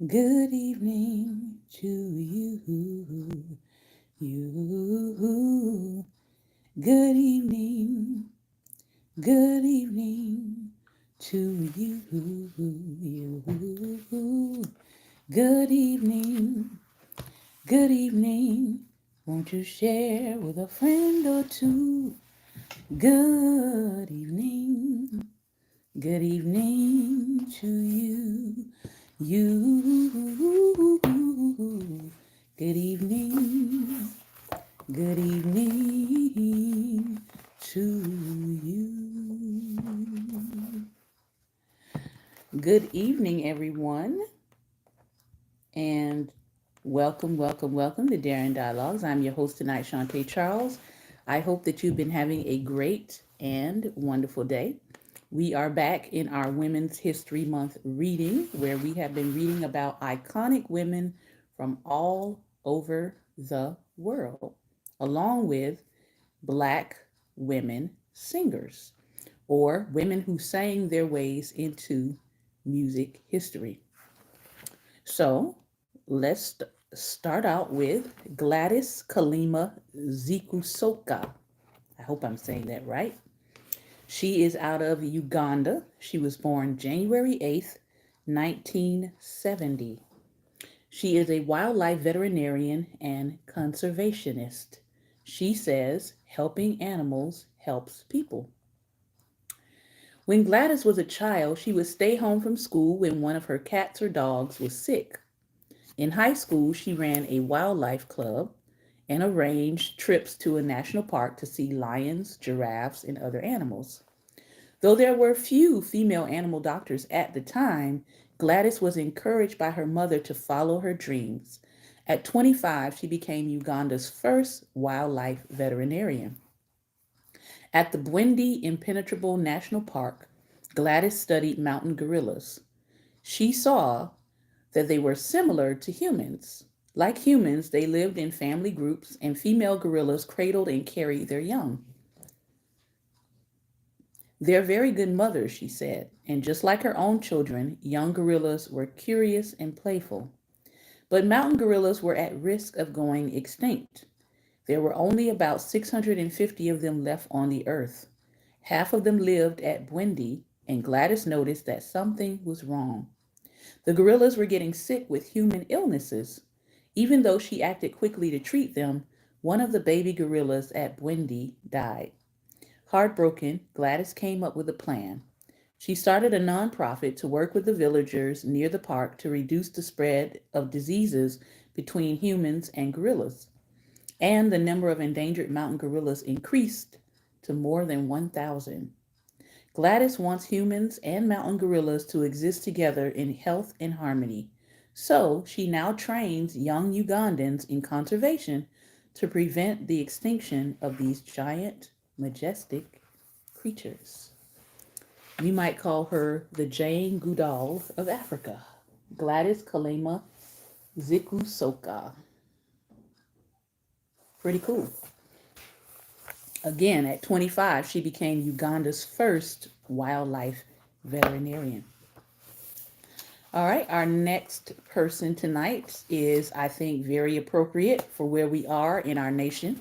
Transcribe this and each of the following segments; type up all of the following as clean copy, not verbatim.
Good evening to you. You. Good evening. Good evening to you. You. Good evening. Good evening. Won't you share with a friend or two? Good evening. Good evening to you. You. Good evening. Good evening to you. Good evening, everyone, and welcome to Daring Dialogues. I'm your host tonight, Shantae Charles. I hope that you've been having a great and wonderful day. We are back in our Women's History Month reading, where we have been reading about iconic women from all over the world, along with Black women singers or women who sang their ways into music history. So let's start out with Gladys Kalima Zikusoka. I hope I'm saying that right. She is out of Uganda. She was born January 8th, 1970. She is a wildlife veterinarian and conservationist. She says helping animals helps people. When Gladys was a child, she would stay home from school when one of her cats or dogs was sick. In high school, she ran a wildlife club and arranged trips to a national park to see lions, giraffes, and other animals. Though there were few female animal doctors at the time, Gladys was encouraged by her mother to follow her dreams. At 25, she became Uganda's first wildlife veterinarian. At the Bwindi Impenetrable National Park, Gladys studied mountain gorillas. She saw that they were similar to humans. Like humans, they lived in family groups, and female gorillas cradled and carried their young. They're very good mothers, she said, and just like her own children, young gorillas were curious and playful. But mountain gorillas were at risk of going extinct. There were only about 650 of them left on the earth. Half of them lived at Bwindi, and Gladys noticed that something was wrong. The gorillas were getting sick with human illnesses. Even though she acted quickly to treat them, one of the baby gorillas at Bwindi died. Heartbroken, Gladys came up with a plan. She started a nonprofit to work with the villagers near the park to reduce the spread of diseases between humans and gorillas. And the number of endangered mountain gorillas increased to more than 1,000. Gladys wants humans and mountain gorillas to exist together in health and harmony. So she now trains young Ugandans in conservation to prevent the extinction of these giant, majestic creatures. We might call her the Jane Goodall of Africa, Gladys Kalema Zikusoka. Pretty cool. Again, at 25, she became Uganda's first wildlife veterinarian. All right, our next person tonight is, I think, very appropriate for where we are in our nation.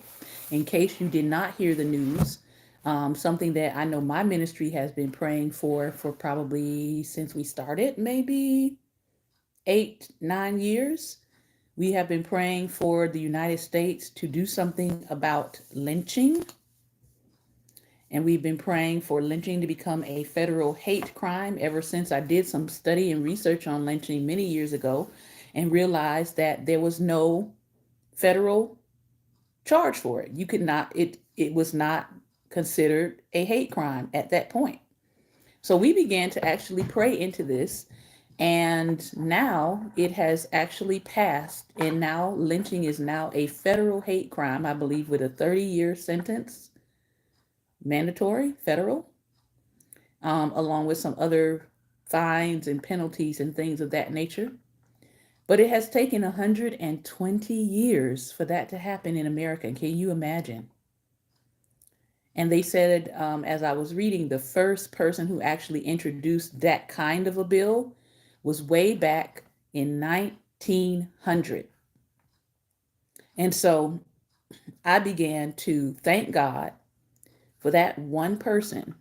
In case you did not hear the news, something that I know my ministry has been praying for probably since we started, maybe 8, 9 years. We have been praying for the United States to do something about lynching. And we've been praying for lynching to become a federal hate crime ever since I did some study and research on lynching many years ago and realized that there was no federal charge for it. You could not, it was not considered a hate crime at that point. So we began to actually pray into this, and now it has actually passed, and now lynching is now a federal hate crime, I believe, with a 30-year sentence, mandatory, federal, along with some other fines and penalties and things of that nature. But it has taken 120 years for that to happen in America. Can you imagine? And they said, as I was reading, the first person who actually introduced that kind of a bill was way back in 1900. And so I began to thank God for that one person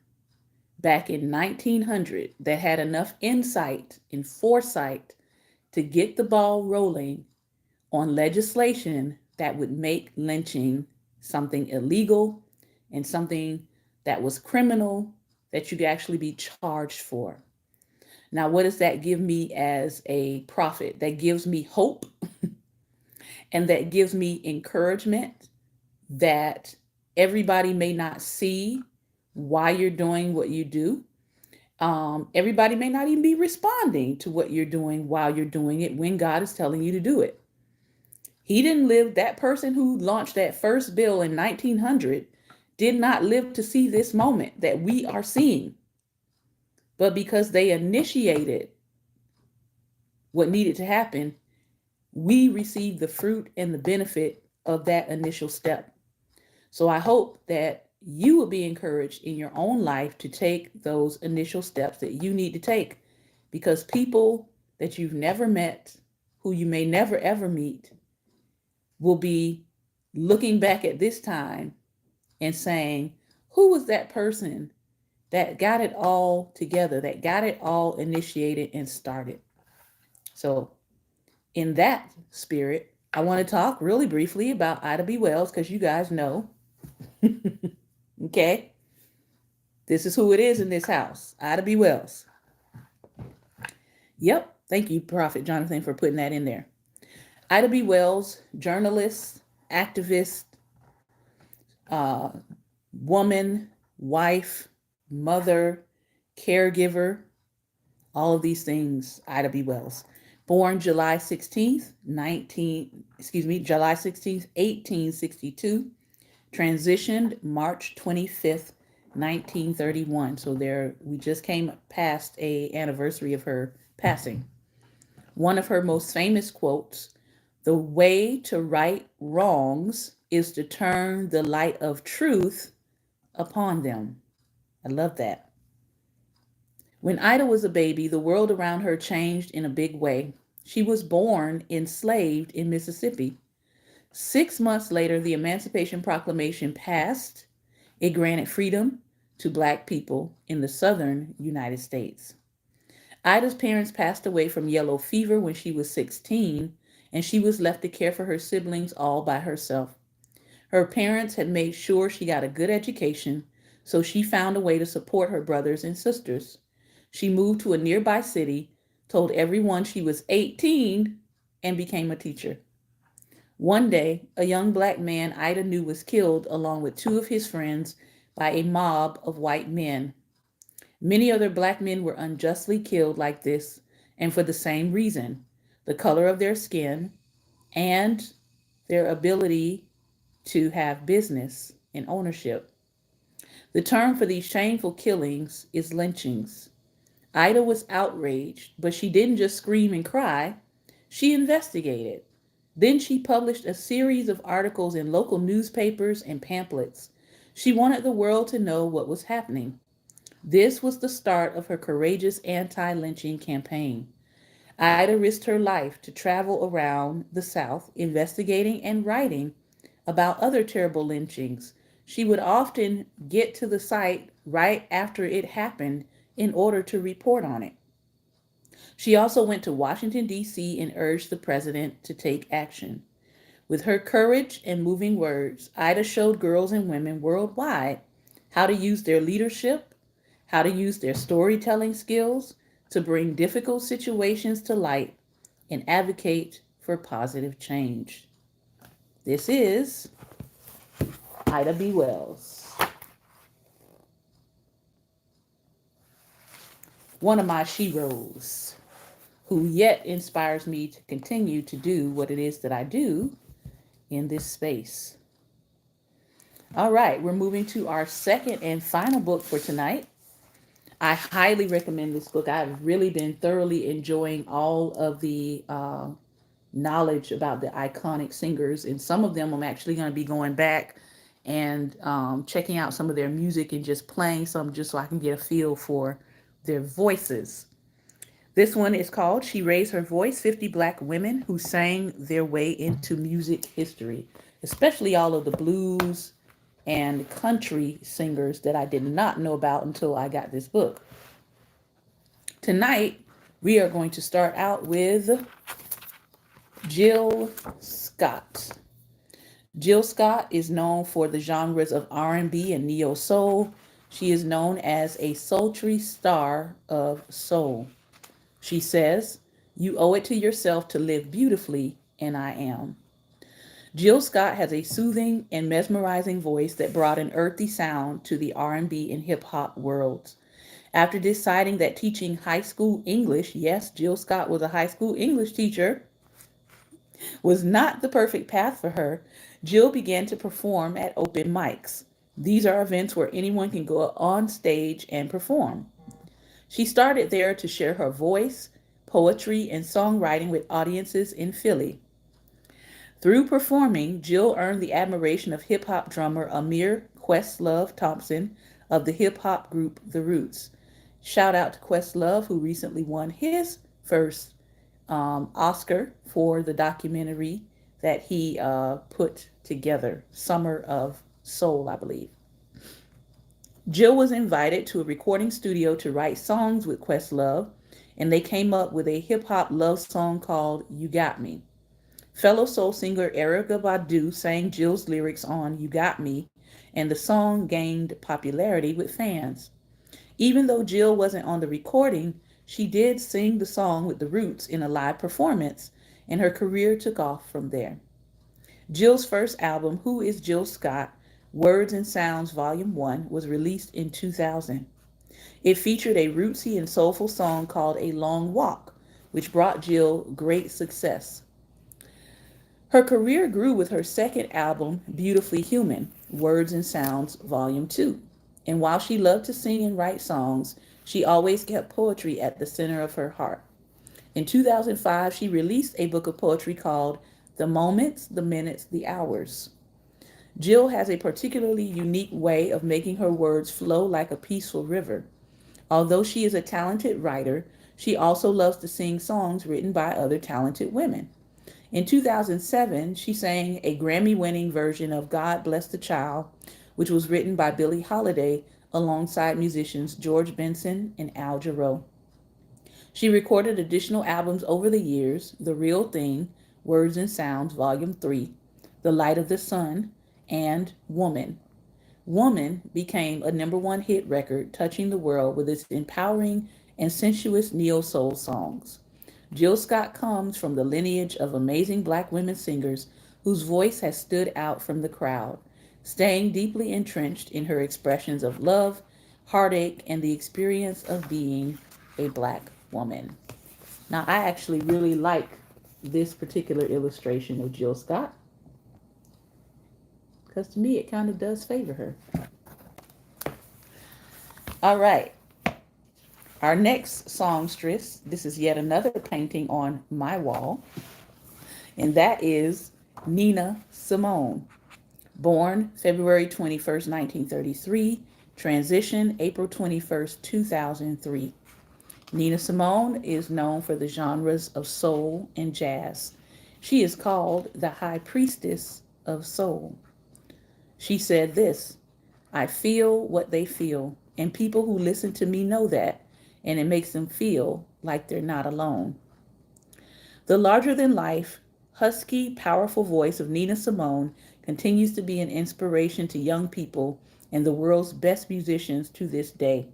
back in 1900 that had enough insight and foresight to get the ball rolling on legislation that would make lynching something illegal and something that was criminal that you could actually be charged for. Now, what does that give me as a prophet? That gives me hope and that gives me encouragement that everybody may not see why you're doing what you do. Everybody may not even be responding to what you're doing while you're doing it when God is telling you to do it. He didn't live, that person who launched that first bill in 1900 did not live to see this moment that we are seeing. But because they initiated what needed to happen, we receive the fruit and the benefit of that initial step. So I hope that you will be encouraged in your own life to take those initial steps that you need to take, because people that you've never met, who you may never ever meet, will be looking back at this time and saying, who was that person that got it all together, that got it all initiated and started? So, in that spirit, I want to talk really briefly about Ida B. Wells because you guys know. Okay? This is who it is in this house, Ida B. Wells. Yep. Thank you, Prophet Jonathan, for putting that in there. Ida B. Wells, journalist, activist, uh, woman, wife, mother, caregiver, all of these things, Ida B. Wells. Born July 16th, 1862, transitioned March 25th, 1931. So there, we just came past a anniversary of her passing. One of her most famous quotes, "The way to right wrongs is to turn the light of truth upon them." I love that. When Ida was a baby, the world around her changed in a big way. She was born enslaved in Mississippi. 6 months later, the Emancipation Proclamation passed. It granted freedom to Black people in the southern United States. Ida's parents passed away from yellow fever when she was 16, and she was left to care for her siblings all by herself. Her parents had made sure she got a good education, so she found a way to support her brothers and sisters. She moved to a nearby city, told everyone she was 18, and became a teacher. One day, a young Black man Ida knew was killed along with two of his friends by a mob of white men. Many other Black men were unjustly killed like this, and for the same reason, the color of their skin and their ability to have business and ownership. The term for these shameful killings is lynchings. Ida was outraged, but she didn't just scream and cry. She investigated. Then she published a series of articles in local newspapers and pamphlets. She wanted the world to know what was happening. This was the start of her courageous anti lynching campaign. Ida risked her life to travel around the South, investigating and writing about other terrible lynchings. She would often get to the site right after it happened in order to report on it. She also went to Washington, D.C., and urged the president to take action. With her courage and moving words, Ida showed girls and women worldwide how to use their leadership, how to use their storytelling skills to bring difficult situations to light and advocate for positive change. This is Ida B. Wells, one of my sheroes, who yet inspires me to continue to do what it is that I do in this space. All right, we're moving to our second and final book for tonight. I highly recommend this book. I've really been thoroughly enjoying all of the knowledge about the iconic singers, and some of them I'm actually going to be going back and checking out some of their music and just playing some just so I can get a feel for their voices. This one is called She Raised Her Voice, 50 Black Women Who Sang Their Way into Music History, especially all of the blues and country singers that I did not know about until I got this book. Tonight, we are going to start out with Jill Scott. Jill Scott is known for the genres of R&B and neo soul. She is known as a sultry star of soul. She says, "You owe it to yourself to live beautifully, and I am." Jill Scott has a soothing and mesmerizing voice that brought an earthy sound to the R&B and hip hop worlds. After deciding that teaching high school English, yes, Jill Scott was a high school English teacher, was not the perfect path for her, Jill began to perform at open mics. These are events where anyone can go on stage and perform. She started there to share her voice, poetry, and songwriting with audiences in Philly. Through performing, Jill earned the admiration of hip hop drummer Amir Questlove Thompson of the hip hop group The Roots. Shout out to Questlove, who recently won his first Oscar for the documentary that he put together, Summer of Soul, I believe. Jill was invited to a recording studio to write songs with Questlove, and they came up with a hip hop love song called You Got Me. Fellow soul singer Erykah Badu sang Jill's lyrics on You Got Me, and the song gained popularity with fans. Even though Jill wasn't on the recording, she did sing the song with the Roots in a live performance, and her career took off from there. Jill's first album, Who is Jill Scott? Words and Sounds Volume 1, was released in 2000. It featured a rootsy and soulful song called A Long Walk, which brought Jill great success. Her career grew with her second album, Beautifully Human, Words and Sounds Volume 2. And while she loved to sing and write songs, she always kept poetry at the center of her heart. In 2005, she released a book of poetry called The Moments, the Minutes, the Hours. Jill has a particularly unique way of making her words flow like a peaceful river. Although she is a talented writer, she also loves to sing songs written by other talented women. In 2007, she sang a Grammy-winning version of God Bless the Child, which was written by Billie Holiday alongside musicians George Benson and Al Jarreau. She recorded additional albums over the years: The Real Thing, Words and Sounds, Volume 3, The Light of the Sun, and Woman. Woman became a number one hit record, touching the world with its empowering and sensuous neo-soul songs. Jill Scott comes from the lineage of amazing black women singers whose voice has stood out from the crowd, staying deeply entrenched in her expressions of love, heartache, and the experience of being a black woman. Now, I actually really like this particular illustration of Jill Scott because to me it kind of does favor her. All right. Our next songstress, this is yet another painting on my wall, and that is Nina Simone. Born February 21st, 1933, transition April 21st, 2003. Nina Simone is known for the genres of soul and jazz. She is called the High Priestess of Soul. She said this: "I feel what they feel, and people who listen to me know that, and it makes them feel like they're not alone." The larger-than-life, husky, powerful voice of Nina Simone continues to be an inspiration to young people and the world's best musicians to this day.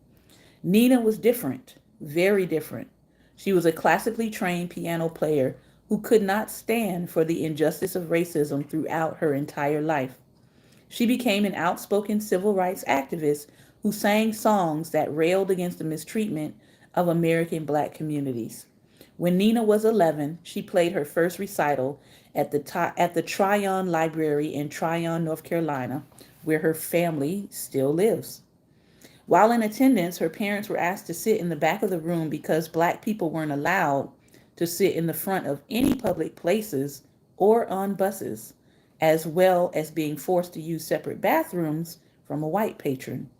Nina was different, very different. She was a classically trained piano player who could not stand for the injustice of racism throughout her entire life. She became an outspoken civil rights activist who sang songs that railed against the mistreatment of American black communities. When Nina was 11, she played her first recital at the Tryon Library in Tryon, North Carolina, where her family still lives. While in attendance, her parents were asked to sit in the back of the room because black people weren't allowed to sit in the front of any public places or on buses, as well as being forced to use separate bathrooms from a white patron.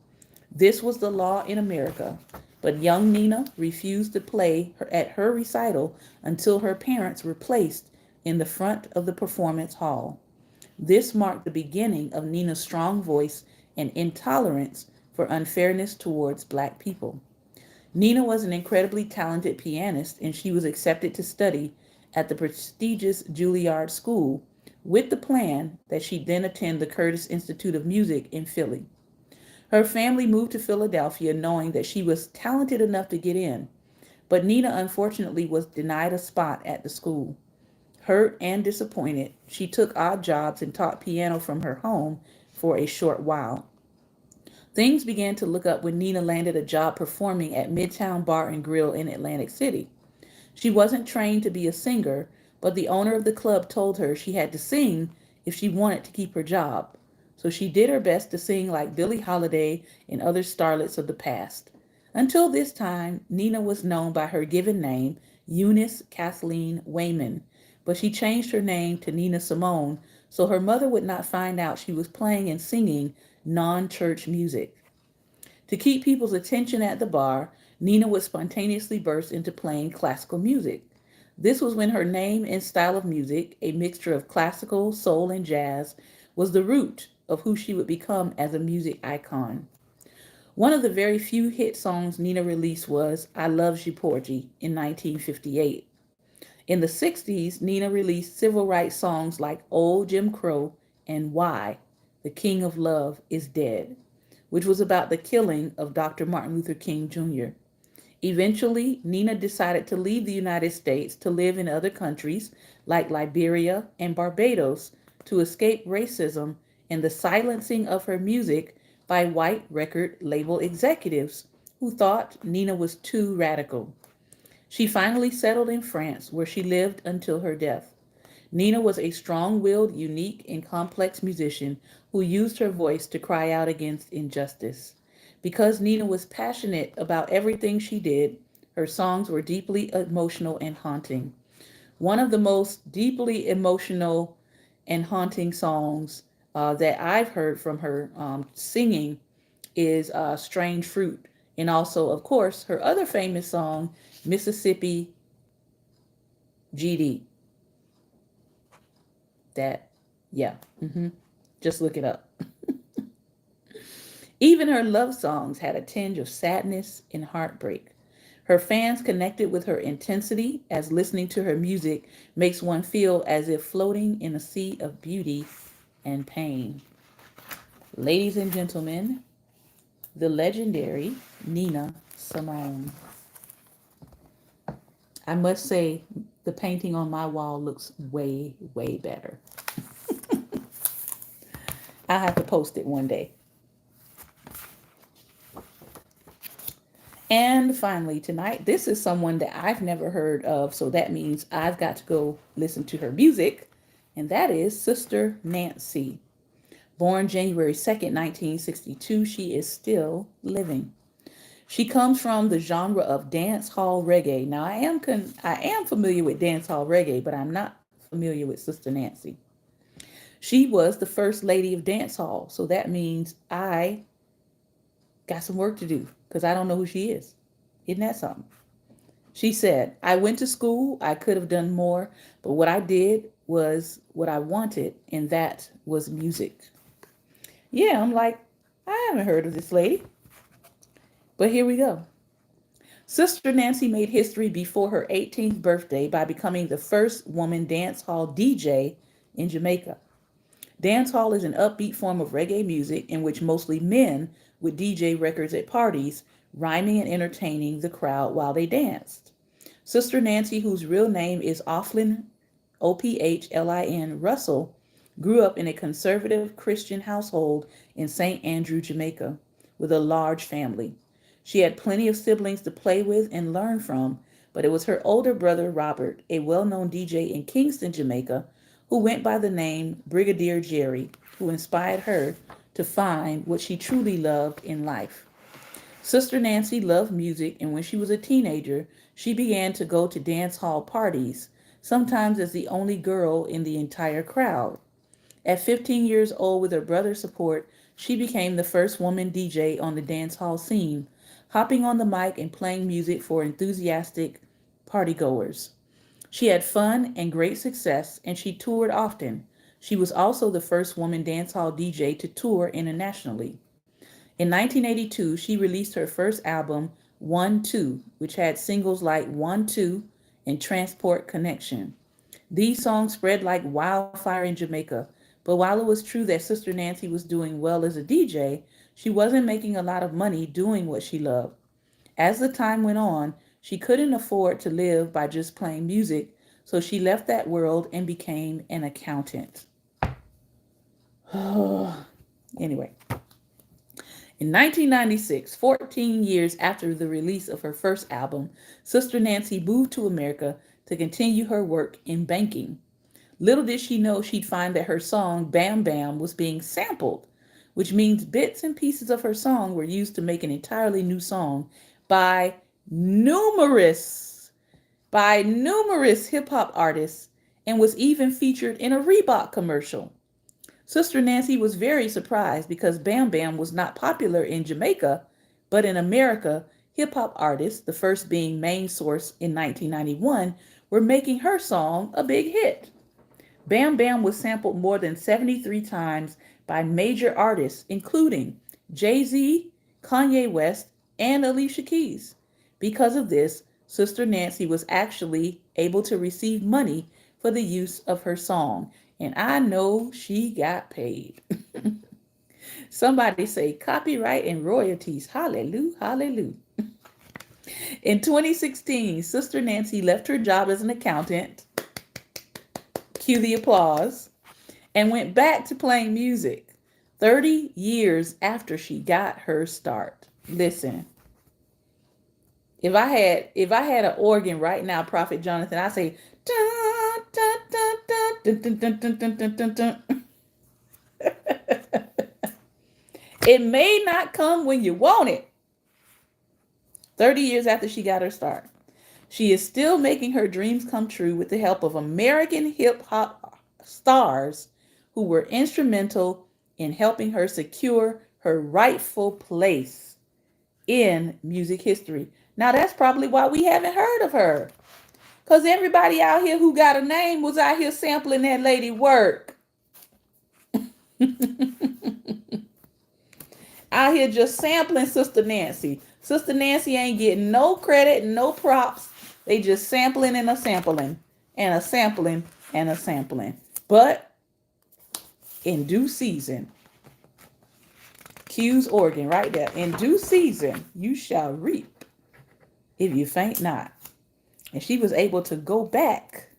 This was the law in America, But young Nina refused to play at her recital until her parents were placed in the front of the performance hall. This marked the beginning of Nina's strong voice and intolerance for unfairness towards black people. Nina was an incredibly talented pianist, and she was accepted to study at the prestigious Juilliard School with the plan that she then attend the Curtis Institute of Music in Philly. Her family moved to Philadelphia knowing that she was talented enough to get in, but Nina unfortunately was denied a spot at the school. Hurt and disappointed, she took odd jobs and taught piano from her home for a short while. Things began to look up when Nina landed a job performing at Midtown Bar and Grill in Atlantic City. She wasn't trained to be a singer, but the owner of the club told her she had to sing if she wanted to keep her job. So she did her best to sing like Billie Holiday and other starlets of the past. Until this time, Nina was known by her given name, Eunice Kathleen Wayman, but she changed her name to Nina Simone so her mother would not find out she was playing and singing non church music. To keep people's attention at the bar, Nina would spontaneously burst into playing classical music. This was when her name and style of music, a mixture of classical, soul, and jazz, was the root of who she would become as a music icon. One of the very few hit songs Nina released was I Love You Porgy in 1958. In the 60s, Nina released civil rights songs like Old Jim Crow and Why, the King of Love is Dead, which was about the killing of Dr. Martin Luther King Jr. Eventually, Nina decided to leave the United States to live in other countries like Liberia and Barbados to escape racism and the silencing of her music by white record label executives who thought Nina was too radical. She finally settled in France, where she lived until her death. Nina was a strong willed, unique, and complex musician who used her voice to cry out against injustice. Because Nina was passionate about everything she did, her songs were deeply emotional and haunting. One of the most deeply emotional and haunting songs that I've heard from her singing is Strange Fruit. And also, of course, her other famous song, Mississippi GD. That, yeah, just look it up. Even her love songs had a tinge of sadness and heartbreak. Her fans connected with her intensity, as listening to her music makes one feel as if floating in a sea of beauty and pain. Ladies and gentlemen, the legendary Nina Simone. I must say, the painting on my wall looks way, way better. I'll have to post it one day. And finally, tonight, this is someone that I've never heard of, so that means I've got to go listen to her music, and that is Sister Nancy. Born January 2nd, 1962, she is still living. She comes from the genre of dance hall reggae. Now, I am familiar with dance hall reggae, but I'm not familiar with Sister Nancy. She was the first lady of dance hall, so that means I got some work to do because I don't know who she is. Isn't that something? She said, I went to school, I could have done more, but what I did was what I wanted, and that was music. Yeah, I'm like, I haven't heard of this lady, but here we go. Sister Nancy made history before her 18th birthday by becoming the first woman dance hall DJ in Jamaica. Dancehall is an upbeat form of reggae music in which mostly men would DJ records at parties, rhyming and entertaining the crowd while they danced. Sister Nancy, whose real name is Ophlin Russell, grew up in a conservative Christian household in St. Andrew, Jamaica, with a large family. She had plenty of siblings to play with and learn from, but it was her older brother, Robert, a well known DJ in Kingston, Jamaica, who went by the name Brigadier Jerry, who inspired her to find what she truly loved in life. Sister Nancy loved music, and when she was a teenager, she began to go to dance hall parties, sometimes as the only girl in the entire crowd. At 15 years old, with her brother's support, she became the first woman DJ on the dance hall scene, hopping on the mic and playing music for enthusiastic partygoers. She had fun and great success, and she toured often. She was also the first woman dancehall DJ to tour internationally. In 1982, she released her first album, 1 2, which had singles like 1 2 and Transport Connection. These songs spread like wildfire in Jamaica, but while it was true that Sister Nancy was doing well as a DJ, she wasn't making a lot of money doing what she loved. As the time went on, she couldn't afford to live by just playing music, so she left that world and became an accountant. Anyway, in 1996, 14 years after the release of her first album, Sister Nancy moved to America to continue her work in banking. Little did she know she'd find that her song Bam Bam was being sampled, which means bits and pieces of her song were used to make an entirely new song by numerous hip hop artists and was even featured in a Reebok commercial. Sister Nancy was very surprised because Bam Bam was not popular in Jamaica, but in America, hip hop artists, the first being Main Source in 1991, were making her song a big hit. Bam Bam was sampled more than 73 times by major artists, including Jay-Z, Kanye West, and Alicia Keys. Because of this, Sister Nancy was actually able to receive money for the use of her song. And I know she got paid. Somebody say copyright and royalties. Hallelujah, hallelujah. In 2016, Sister Nancy left her job as an accountant, cue the applause, and went back to playing music 30 years after she got her start. Listen, if I had an organ right now, Prophet Jonathan, I say dun, dun, dun, dun, dun, dun, dun, dun, dun, dun, dun. It may not come when you want it. 30 years after she got her start, she is still making her dreams come true with the help of American hip hop stars who were instrumental in helping her secure her rightful place in music history. Now, that's probably why we haven't heard of her. Because everybody out here who got a name was out here sampling that lady work. Out here just sampling Sister Nancy. Sister Nancy ain't getting no credit, no props. They just sampling and a sampling and a sampling and a sampling. But in due season, Q's organ right there. In due season, you shall reap if you faint not. And she was able to go back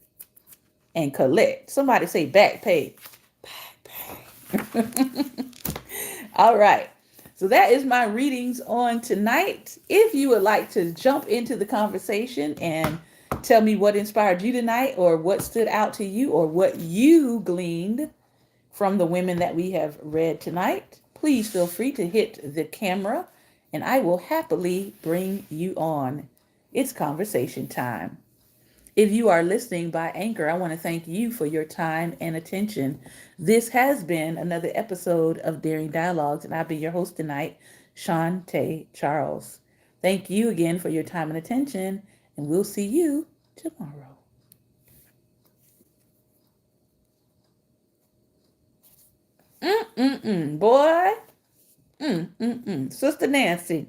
and collect. Somebody say back pay. Back pay. All right. So that is my readings on tonight. If you would like to jump into the conversation and tell me what inspired you tonight or what stood out to you or what you gleaned from the women that we have read tonight, please feel free to hit the camera and I will happily bring you on. It's conversation time. If you are listening by Anchor, I want to thank you for your time and attention. This has been another episode of Daring Dialogues, and I've been your host tonight, Shantae Charles. Thank you again for your time and attention, and we'll see you tomorrow. Boy. Sister Nancy.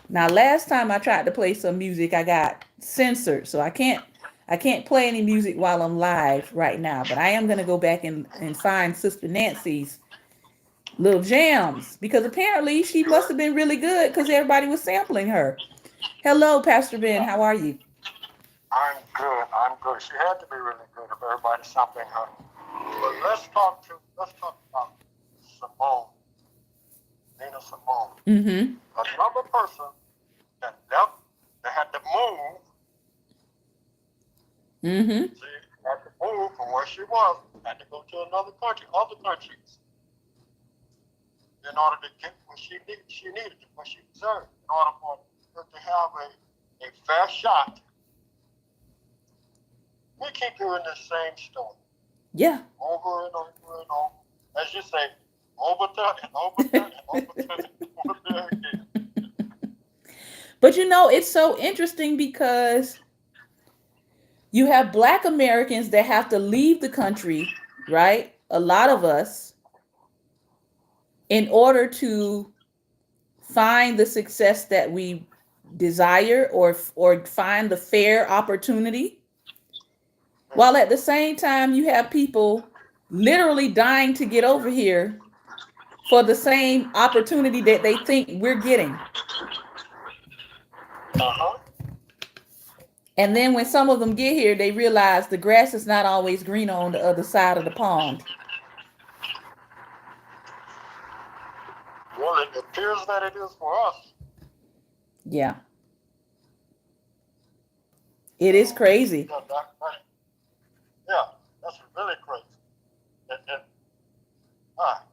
Now, last time I tried to play some music, I got censored, so I can't play any music while I'm live right now. But I am going to go back and find Sister Nancy's little jams because apparently she must have been really good because everybody was sampling her. Hello, Pastor Ben. How are you? I'm good. I'm good. She had to be really good if everybody's sampling her. But let's talk about Simone. Nina Simone. Another person that had to move. She had to move from where she was, had to go to another country, other countries, in order to get what she needed, what she deserved, in order for her to have a fair shot. We keep hearing the same story. Yeah. Over and over and over. As you say, over there and over there and over there and over there again. But it's so interesting because you have Black Americans that have to leave the country, right? A lot of us, in order to find the success that we desire, or find the fair opportunity, while at the same time you have people literally dying to get over here for the same opportunity that they think we're getting. Uh-huh. And then when some of them get here, they realize the grass is not always greener on the other side of the pond. Well, it appears that it is for us. Yeah, it is crazy. Yeah, that's really crazy. Ah,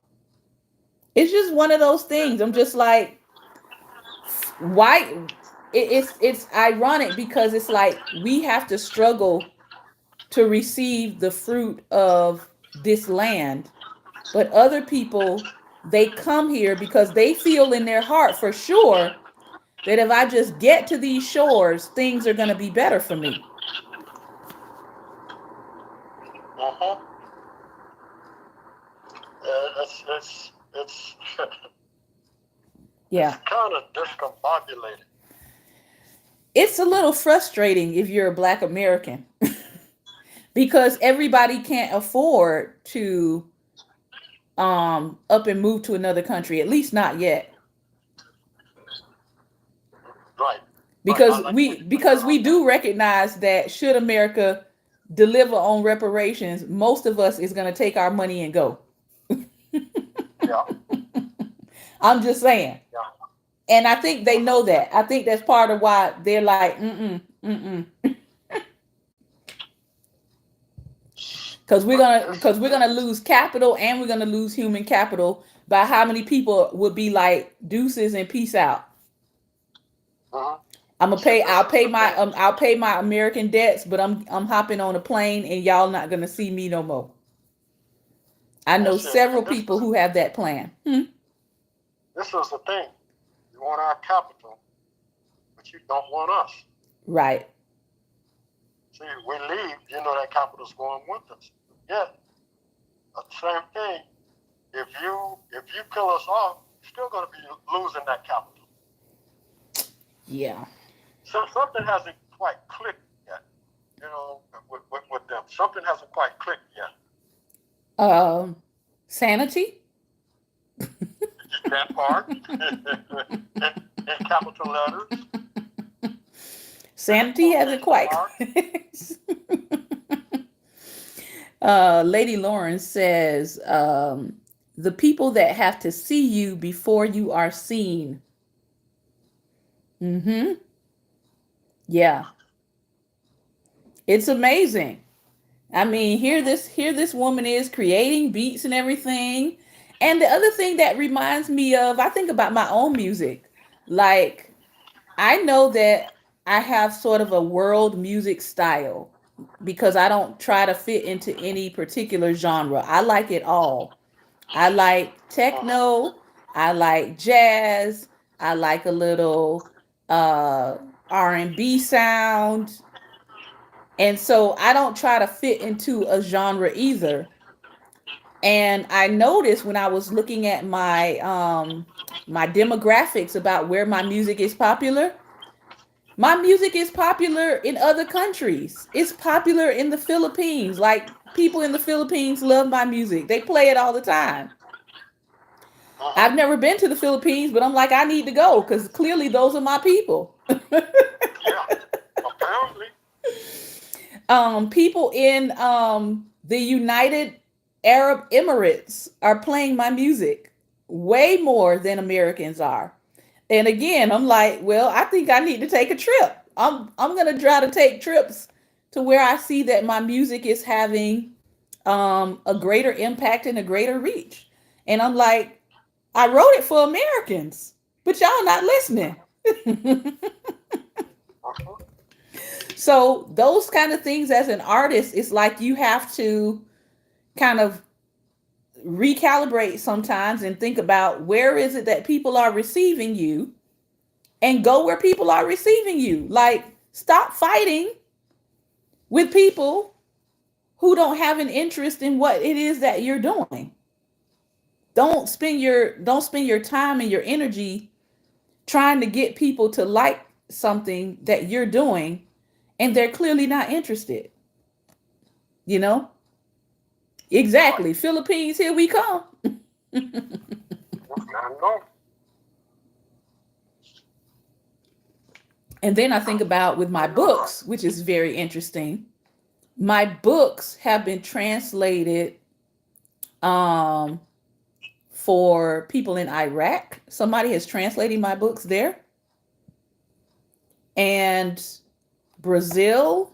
It's just one of those things. I'm just like, why? It's ironic because it's like we have to struggle to receive the fruit of this land, but other people, they come here because they feel in their heart for sure that if I just get to these shores, things are going to be better for me. uh-huh. It's it's Yeah. kind of discombobulated. It's a little frustrating if you're a Black American because everybody can't afford to up and move to another country, at least not yet. Right. Right. I Because like the way we you put that because we out there. do recognize that should America deliver on reparations, most of us is going to take our money and go. Yeah. I'm just saying. Yeah. And I think they Uh-huh. know that. I think that's part of why they're like, mm-mm, mm-mm. Because we're But gonna this is because we're gonna lose capital, and we're gonna lose human capital by how many people would be like deuces and peace out. uh-huh. I'm gonna See, pay. this is the thing. I'll pay my American debts, but I'm hopping on a plane, and y'all not gonna see me no more. I And know see, several and people who have that plan. this is the thing. You want our capital, but you don't want us. Right. See, we leave, you know that capital's going with us. Yet, the same thing. If you kill us off, you're still going to be losing that capital. Yeah. So something hasn't quite clicked yet. You know, with them, something hasn't quite clicked yet. Um, Sanity. That part, in capital letters, Sanity hasn't quotation quite. marks. Lady Lauren says, the people that have to see you before you are seen. Mm-hmm. Yeah. It's amazing. I mean, here this woman is creating beats and everything. And the other thing that reminds me of, I think about my own music. Like, I know that I have sort of a world music style because I don't try to fit into any particular genre. I like it all. I like Uh-huh. techno, I like jazz, I like a little uh R&B sound. And so I don't try to fit into a genre either. And I noticed when I was looking at my demographics about where my music is popular, my music is popular in other countries. It's popular in the Philippines. Like, people in the Philippines love my music. They play it all the time. Uh-huh. I've never been to the Philippines, but I'm like, I need to go because clearly those are my people. Yeah. Apparently. People in the United Arab Emirates are playing my music way more than Americans are. And again, I'm like, well, I think I need to take a trip. I'm gonna try to take trips to where I see that my music is having a greater impact and a greater reach. And I'm like, I wrote it for Americans, but y'all not listening. Uh-huh. So those kind of things as an artist, it's like you have to kind of recalibrate sometimes and think about where is it that people are receiving you and go where people are receiving you. Like, stop fighting with people who don't have an interest in what it is that you're doing. Don't spend your time and your energy trying to get people to like something that you're doing and they're clearly not interested. You know? Right. Exactly. Philippines, here we come. I know. And then I think about with I my know, right? books, which is very interesting. My books have been translated um, for people in Iraq. Somebody has translated my books there. And Brazil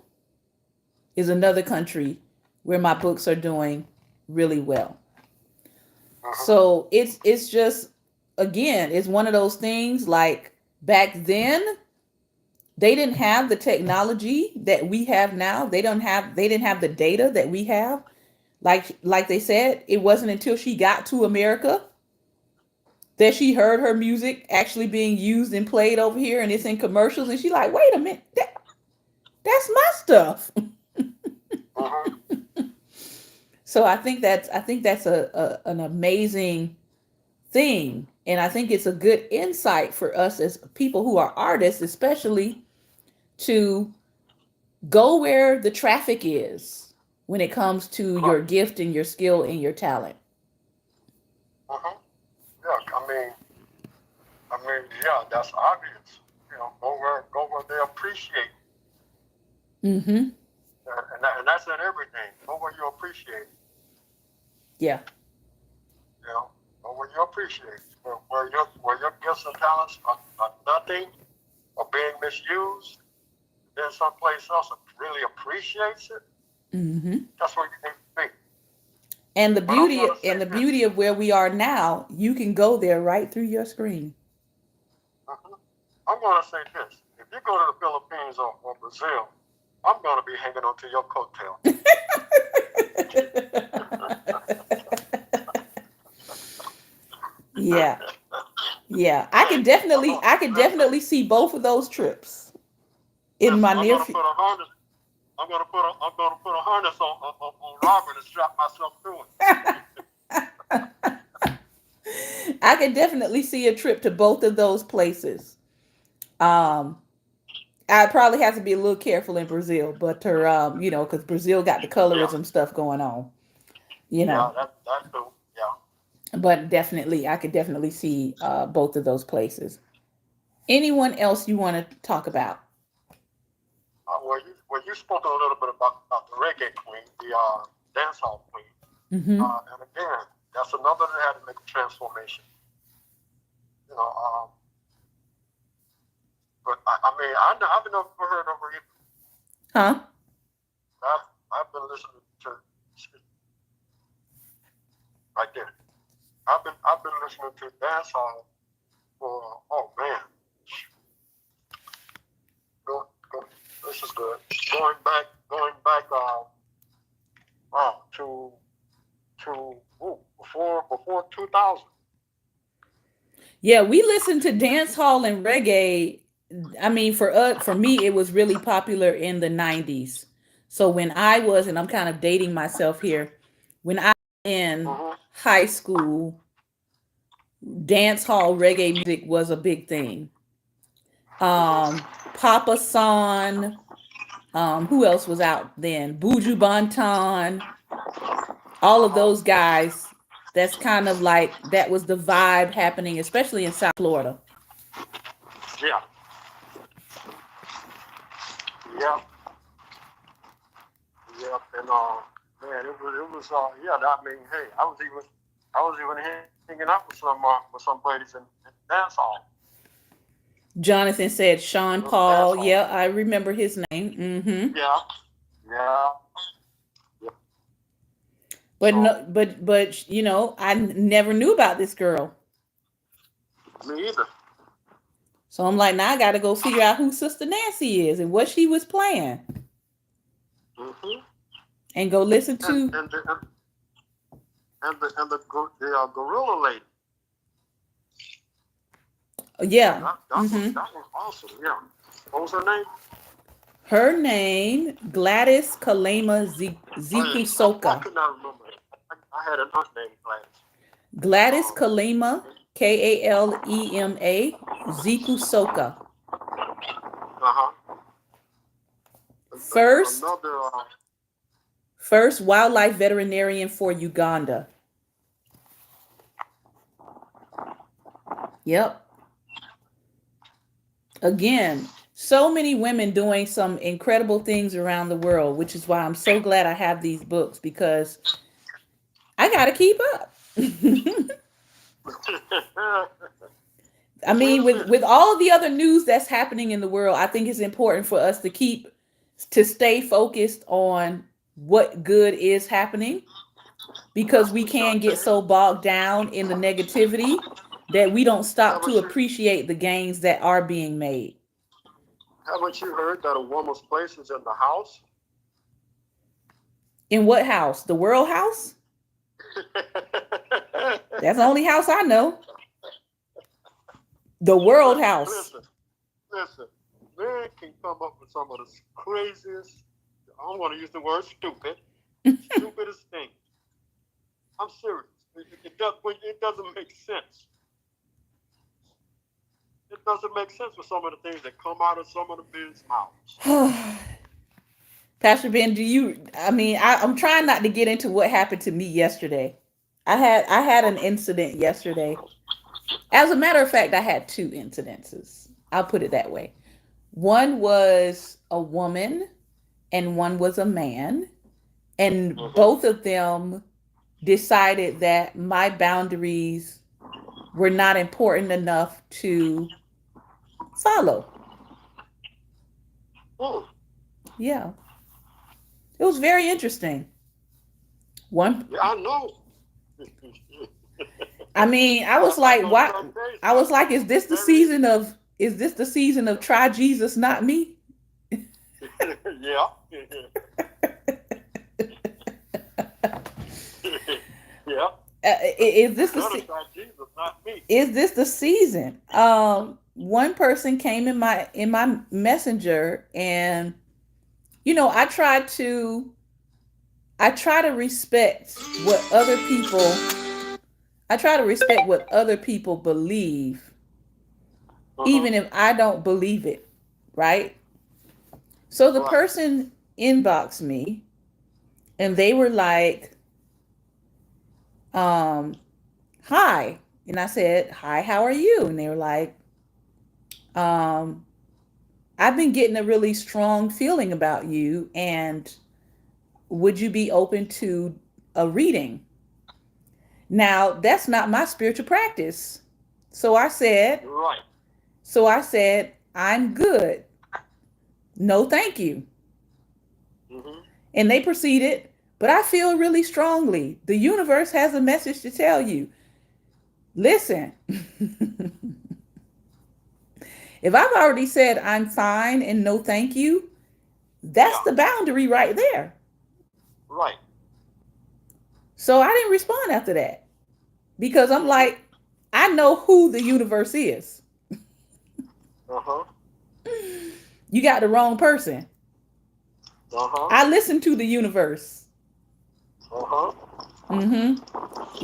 is another country where my books are doing really well. Mm-hmm. So it's just, again, it's one of those things like back then they didn't have the technology that we have now. They didn't have the data that we have. Like they said, it wasn't until she got to America that she heard her music actually being used and played over here and it's in commercials and she like, wait a minute, that's my stuff. Mm-hmm. So I think that's an amazing thing. And I think it's a good insight for us as people who are artists, especially to go where the traffic is when it comes to your Right. gift and your skill and your talent. Mm-hmm. Yeah. Yeah. That's obvious. Go where they appreciate, Mm-hmm. and that's in everything. Go where you appreciate. Yeah. You know, go where you appreciate. Where your gifts and talents are nothing or being misused. Then someplace else really appreciates it. Mm-hmm. That's where you need to be. And the But I'm beauty going to say and the this. beauty of where we are now, you can go there right through your screen. Mhm. I'm going to say this. If you go to the Philippines or Brazil, I'm going to be hanging onto your coattail. Yeah. Yeah. I could I'm definitely going, I could listen, definitely see both of those trips in listen. my near future. I'm going to put a harness on Robert and strap myself to it. I could definitely see a trip to both of those places. Um, I probably have to be a little careful in Brazil, but because Brazil got the Yeah, colorism stuff going on, you yeah. know. That too. Yeah. But definitely, I could definitely see both of those places. Anyone else you want to talk about? Well, you spoke a little bit about the reggae queen, the dancehall queen, Mm-hmm. and again, that's another that had to make a transformation. You know, but I've never heard of her either. Huh? I've been listening to right there. I've been listening to dancehall for oh man, go, this is good. Going back to before 2000. Yeah, we listened to dance hall and reggae. I mean, for me, it was really popular in the '90s. So when I was, and I'm kind of dating myself here, when I was in Mm-hmm. high school, dance hall reggae music was a big thing. Mm-hmm. Papa San, who else was out then? Buju Banton, all of Uh-huh. those guys. That's kind of like that was the vibe happening, especially in South Florida. Yeah. Yeah. Yeah. And man, it was yeah. I mean, hey, I was even hanging out with some ladies in dance hall. Jonathan said It Sean was a dance Paul. hall. Yeah, I remember his name. Mm-hmm. Yeah. Yeah. Yeah. But So no, but I never knew about this girl. me either. So I'm like, now I got to go figure out who Sister Nancy is and what she was playing, Mm-hmm. and go listen And to. and the and the gorilla lady. Yeah. That was awesome. Yeah. What was her name? Her name, Gladys Kalema Oh yeah, I Zikusoka. could not remember it. I had an aunt named Gladys. Gladys Um, Kalema, Kalema, Zikusoka. uh-huh. First, Another, first wildlife veterinarian for Uganda. Yep. Again, so many women doing some incredible things around the world, which is why I'm so glad I have these books because I got to keep up. I mean, with all of the other news that's happening in the world, I think it's important for us to stay focused on what good is happening because we Listen, can get Shantae, so bogged down in the negativity that we don't stop to haven't you, appreciate the gains that are being made. haven't you heard that a woman's place is in the house? In what house? The World House? That's the only house I know. The World House. Listen, listen. Man can come up with some of the craziest, I don't want to use the word stupid, stupidest things. I'm serious. It doesn't make sense. It doesn't make sense with some of the things that come out of some of the men's mouths. Pastor Ben, I'm trying not to get into what happened to me yesterday. I had an incident yesterday. As a matter of fact, I had two incidences. I'll put it that way. One was a woman and one was a man, and both of them decided that my boundaries were not important enough to follow. Hmm. Yeah. It was very interesting. One Yeah, I know. I mean, I was I'm like, gonna what? start crazy. I was like, It's very is this the season of try Jesus, not me? yeah. Yeah. Is this the Better try Jesus, not me. is this the season? One person came in my messenger, and I try to respect what other people I try to respect what other people believe, Uh-huh. even if I don't believe it, right? So the Right. person inboxed me and they were like, hi. And I said, hi, how are you? And they were like, um, I've been getting a really strong feeling about you. And would you be open to a reading? Now, that's not my spiritual practice. So I said, Right. I'm good. No, thank you. Mm-hmm. And they proceeded, but I feel really strongly. The universe has a message to tell you. Listen, if I've already said I'm fine and no thank you, that's Yeah. the boundary right there. Right. So I didn't respond after that because I'm Mm-hmm. like, I know who the universe is. Uh-huh. You got the wrong person. Uh-huh. I listen to the universe. Uh-huh. Mm-hmm.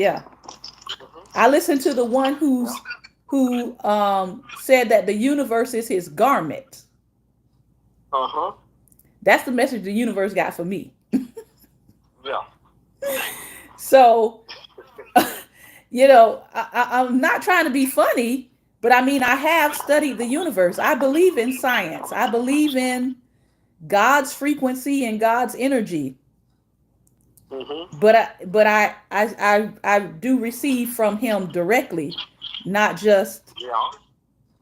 Yeah. Mm-hmm. I listen to the one Yeah. who said that the universe is his garment. Uh-huh. That's the message the universe got for me. Yeah. So, I'm not trying to be funny, but I mean, I have studied the universe. I believe in science. I believe in God's frequency and God's energy. Mm-hmm. But I do receive from Him directly, not just Yeah.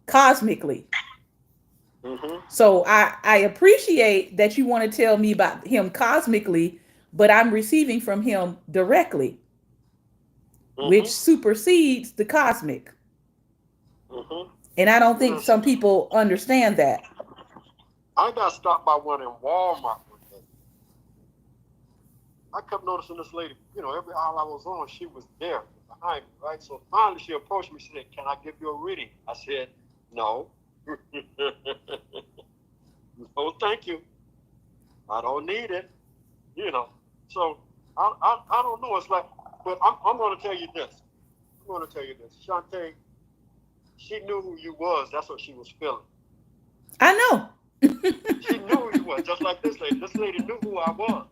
cosmically. Mm-hmm. So I appreciate that you want to tell me about Him cosmically, but I'm receiving from Him directly, which Mm-hmm. supersedes the cosmic. Mm-hmm. And I don't think Listen, some people understand that. I got stopped by one in Walmart one day. I kept noticing this lady, every aisle I was on, she was there behind me, right? So finally she approached me and said, can I give you a reading? I said, No. No, thank you. I don't need it. You know. So I don't know. It's like, but I'm going to tell you this. I'm going to tell you this. Shantae, she knew who you was. That's what she was feeling. I know. She knew who you was, just like this lady. This lady knew who I was.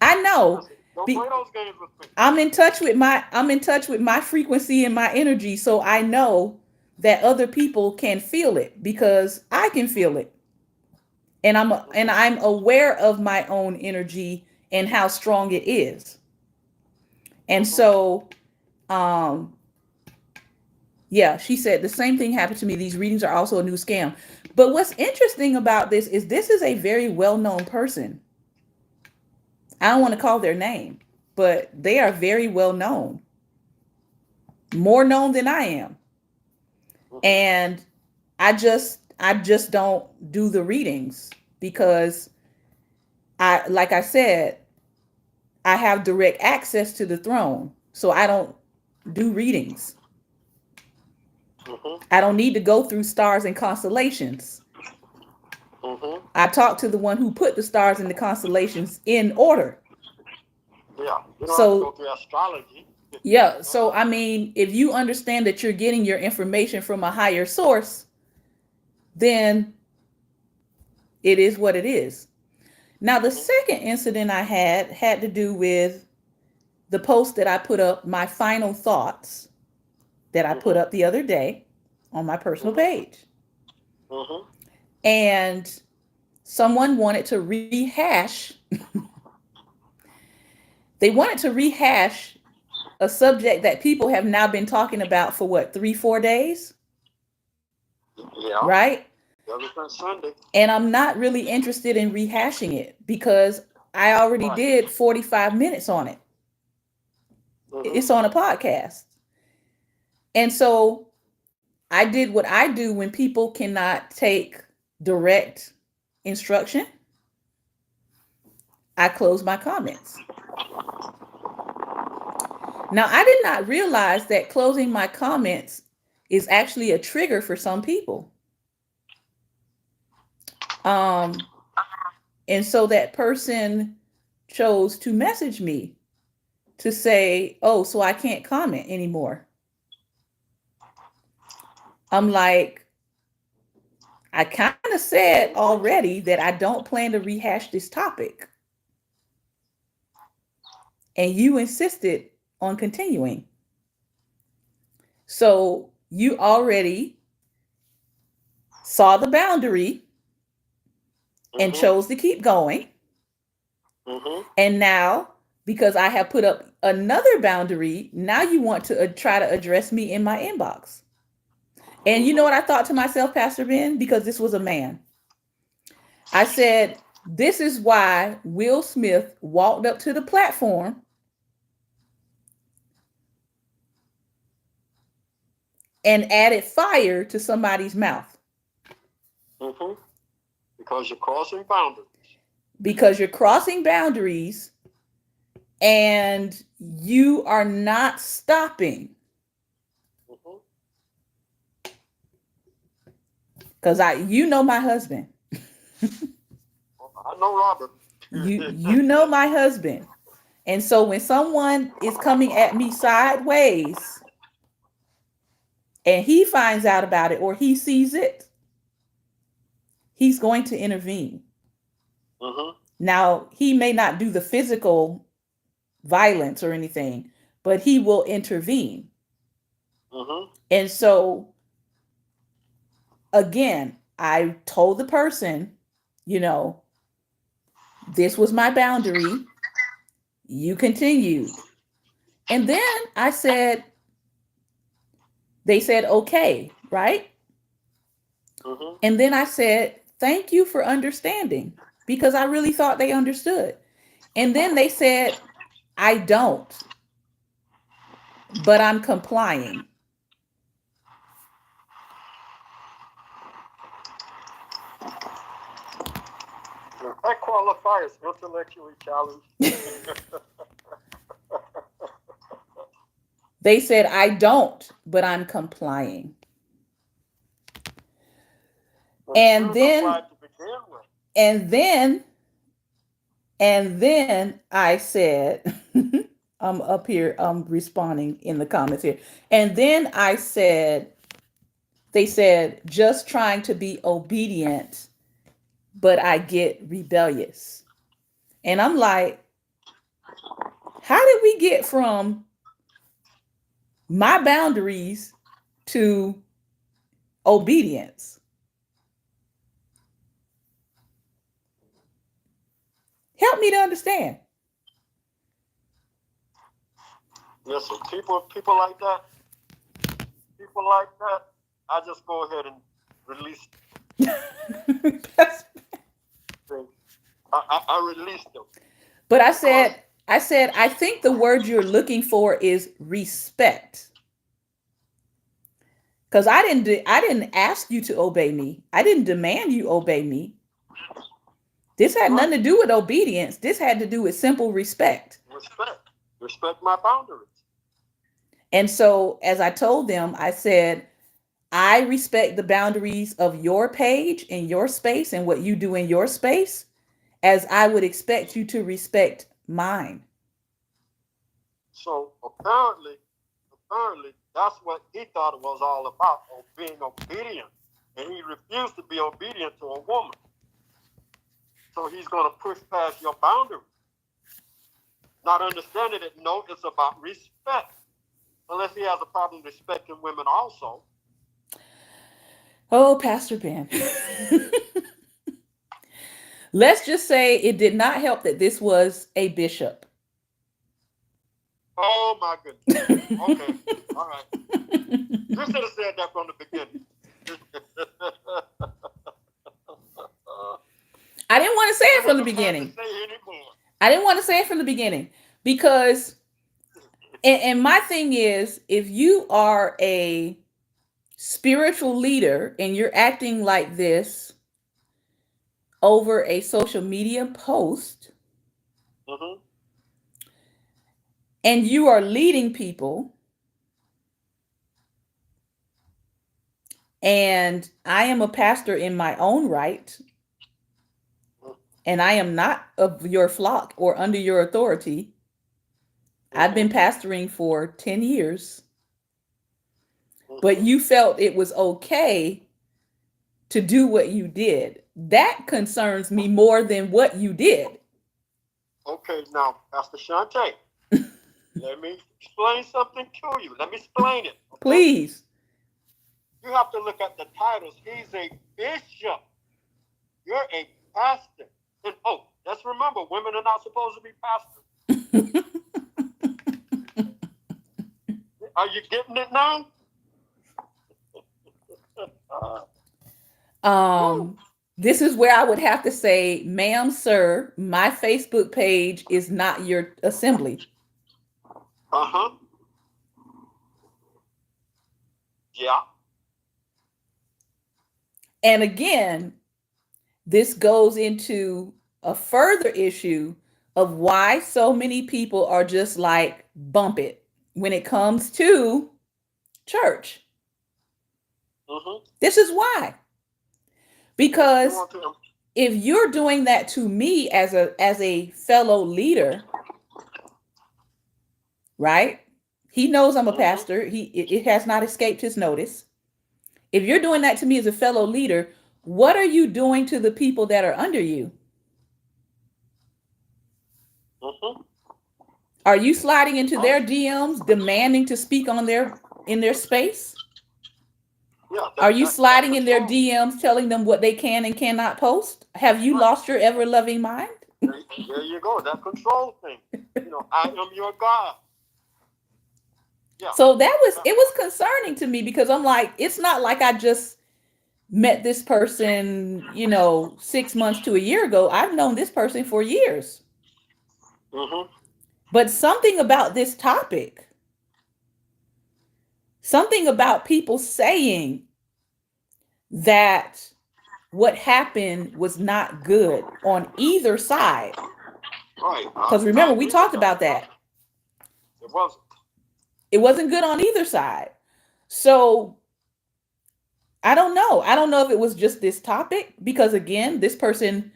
I know. Listen, don't play those games with me. I'm in touch with my frequency and my energy, so I know that other people can feel it because I can feel it. And Mm-hmm. I'm aware of my own energy and how strong it is. And Mm-hmm. so um yeah, she said the same thing happened to me. These readings are also a new scam. But what's interesting about this is a very well-known person. I don't want to Mm-hmm. call their name, but they are very well known, more known than I am. Mm-hmm. And I just don't do the readings because I like I said, I have direct access to the throne. So I don't do readings. Mm-hmm. I don't need to go through stars and constellations. Mm-hmm. I talk to the one who put the stars and the constellations in order. Yeah, you don't have to go So through astrology. yeah, so I mean, if you understand that you're getting your information from a higher source, then it is what it is. Now, the Mm-hmm. second incident I had to do with the post that I put up, my final thoughts that I put Mm-hmm. up the other day on my personal Mm-hmm. page. Mm-hmm. And someone wanted to rehash, they wanted to rehash a subject that people have now been talking about for what, 3, 4 days, Yeah, right? ever since Sunday. And I'm not really interested in rehashing it because I already Right. did 45 minutes on it. Mm-hmm. It's on a podcast. And so I did what I do when people cannot take direct instruction. I close my comments. Now, I did not realize that closing my comments is actually a trigger for some people. Um, and so that person chose to message me to say, oh, so I can't comment anymore. I'm like, I kind of said already that I don't plan to rehash this topic. And you insisted on continuing. So you already saw the boundary and Mm-hmm. chose to keep going. Mm-hmm. And now, because I have put up another boundary, now you want to try to address me in my inbox. And you know Mm-hmm. what I thought to myself, Pastor Ben, because this was a man. I said, this is why Will Smith walked up to the platform and added fire to somebody's mouth. Mm-hmm. Because you're crossing boundaries. Because you're crossing boundaries and you are not stopping. Mm-hmm. Because you know my husband. Well, I know Robert. You know my husband. And so when someone is coming at me sideways and he finds out about it or he sees it, he's going to intervene. Mm-hmm. Now, he may not do the physical violence or anything, but he will intervene. Mm-hmm. And so, again, I told the person, you know, this was my boundary. You continued. And then I said, they said, okay, right? Mm-hmm. And then I said, thank you for understanding because I really thought they understood. And then they said, I don't, but I'm complying. That qualifies intellectually challenged. They said, I don't, but I'm complying. But And you then, complied to begin with. and then, and then I said, I'm up here, I'm responding in the comments here. And then I said, they said, just trying to be obedient, but I get rebellious. And I'm like, how did we get from my boundaries to obedience? Help me to understand. Listen, people like that, people like that, I just go ahead and release things. I release them. But Because I think the word you're looking for is respect. Because I didn't ask you to obey me. I didn't demand you obey me. This had right, nothing to do with obedience. This had to do with simple respect. respect my boundaries. And so, as I told them, I said, I respect the boundaries of your page and your space and what you do in your space, as I would expect you to respect mine. So apparently, that's what he thought it was all about, being obedient. And he refused to be obedient to a woman. So he's going to push past your boundaries, not understanding that no, it's about respect. Unless he has a problem respecting women also. Oh, Pastor Ben. Let's just say it did not help that this was a bishop. Oh my goodness. Okay. All right. You should have said that from the beginning. I didn't want to say You it from wouldn't the have had to beginning. say anymore. I didn't want to say it from the beginning because, and my thing is, if you are a spiritual leader and you're acting like this over a social media post Mm-hmm. and you are leading people, and I am a pastor in my own right, and I am not of your flock or under your authority. I've been Mm-hmm. pastoring for 10 years, but Mm-hmm. you felt it was okay to do what you did. That concerns me more than what you did. Okay, now, Pastor Shante, let me explain something to you. Let me explain it, okay? Please. You have to look at the titles. He's a bishop. You're a pastor. And let's remember, women are not supposed to be pastors. Are you getting it now? Uh, um, this is where I would have to say, ma'am, sir, my Facebook page is not your assembly. uh-huh. Yeah. And again, this goes into a further issue of why so many people are just like, bump it when it comes to church. Mm-hmm. This is why. You Because want to? if you're doing that to me as a fellow leader, right? He knows I'm a Mm-hmm. pastor. It has not escaped his notice. If you're doing that to me as a fellow leader, what are you doing to the people that are under you? Mm-hmm. Are you sliding into Oh, their DMs demanding to speak on their in their space? yeah. Are That you that that sliding in their control. DMs telling them what they can and cannot post? Have you Right. lost your ever loving mind? There you go. That control thing. I am your God. Yeah. So That it was part. concerning to me because I'm like, it's not like I just met this person, 6 months to a year ago. I've known this person for years. Mm-hmm. But something about this topic, something about people saying that what happened was not good on either side. Right. Because I remember, we agree with talked that. about that. It wasn't. It wasn't good on either side. So I don't know. I don't know if it was just this topic because again, this person,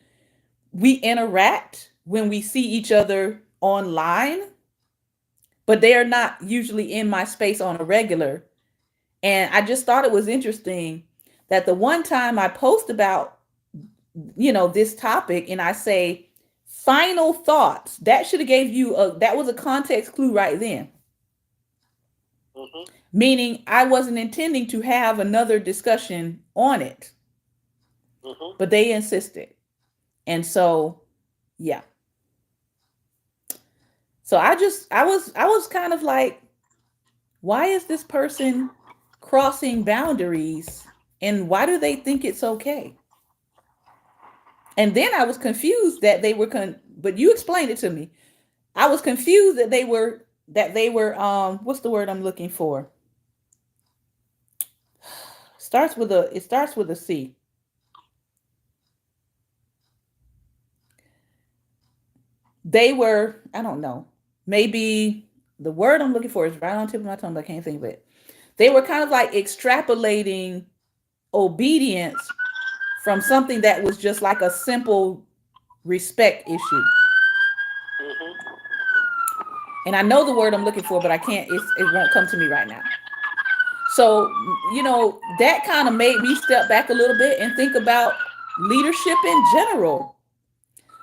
we interact when we see each other online, but they are not usually in my space on a regular. And I just thought it was interesting that the one time I post about, this topic and I say final thoughts, that should have gave you that was a context clue right then. Mm-hmm. Meaning I wasn't intending to have another discussion on it, Mm-hmm. but they insisted. And so, yeah. So I was kind of like, why is this person crossing boundaries and why do they think it's okay? And then I was confused that they were but you explained it to me. I was confused that they were what's the word I'm looking for? It starts with a C. They were, I don't know. Maybe the word I'm looking for is right on the tip of my tongue, but I can't think of it. They were kind of like extrapolating obedience from something that was just like a simple respect issue. Mm-hmm. And I know the word I'm looking for, but I can't, it won't come to me right now. So, that kind of made me step back a little bit and think about leadership in general.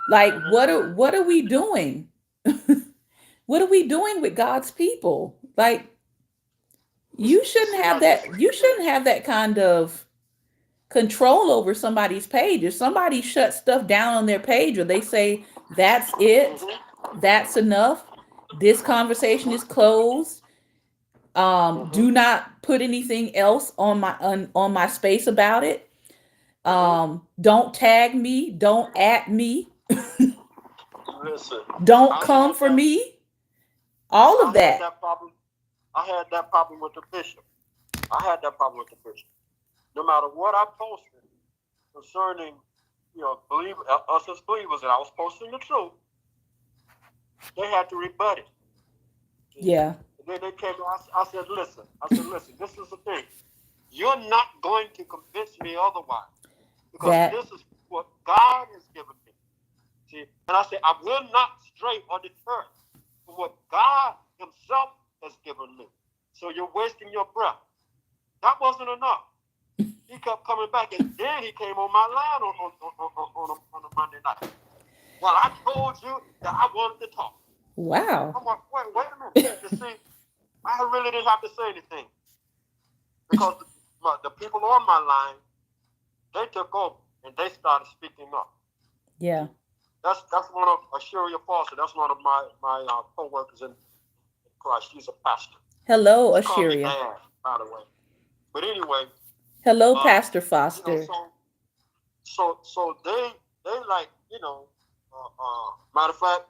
Like, Mm-hmm. what are we doing? What are we doing with God's people? Like, You see, like this is you the thing. shouldn't have that kind of control over somebody's page. If somebody shuts stuff down on their page or they say that's it, Mm-hmm. that's enough, this conversation is closed. Do Mm-hmm. not put anything else on my space about it. Mm-hmm. Don't tag me, don't at me, Listen, don't I come had for that. me. All of I had that. that problem. I had that problem with the bishop. I had that problem with the bishop. No matter what I posted concerning, believe us as believers, and I was posting the truth, they had to rebut it. See? Yeah. And then they came. I said, listen. I said, listen. This is the thing. You're not going to convince me otherwise because That. this is what God has given me. See, and I said, I will not stray or deter from what God Himself has given me. So you're wasting your breath. That wasn't enough. He kept coming back, and then he came on my line on a Monday night. Well, I told you that I wanted to talk. Wow. I'm like, wait a minute. You see, I really didn't have to say anything because the people on my line, they took over and they started speaking up. Yeah. See, that's one of Asheria Foster. That's one of my co-workers in Christ. She's a pastor. Hello, She called me Asheria. Dad, by the way. But anyway, Hello, uh, Pastor Foster. so they like matter of fact,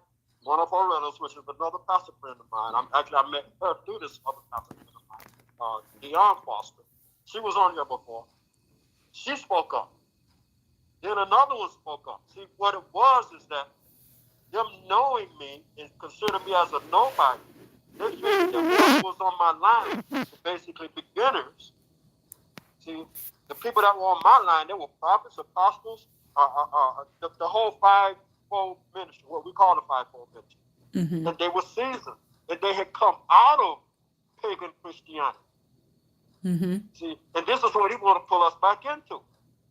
one of our relatives, which is another pastor friend of mine. I met her through this other pastor friend of mine, Dion Foster. She was on here before. She spoke up. Then another one spoke up. See, what it was is that them knowing me and considering me as a nobody, they figured that whoever was on my line were basically beginners. See, the people that were on my line, they were prophets, apostles, the whole fivefold ministry, what we call the fivefold ministry. Mm-hmm. And they were seasoned, and they had come out of pagan Christianity. Mm-hmm. See, and this is what he want to pull us back into.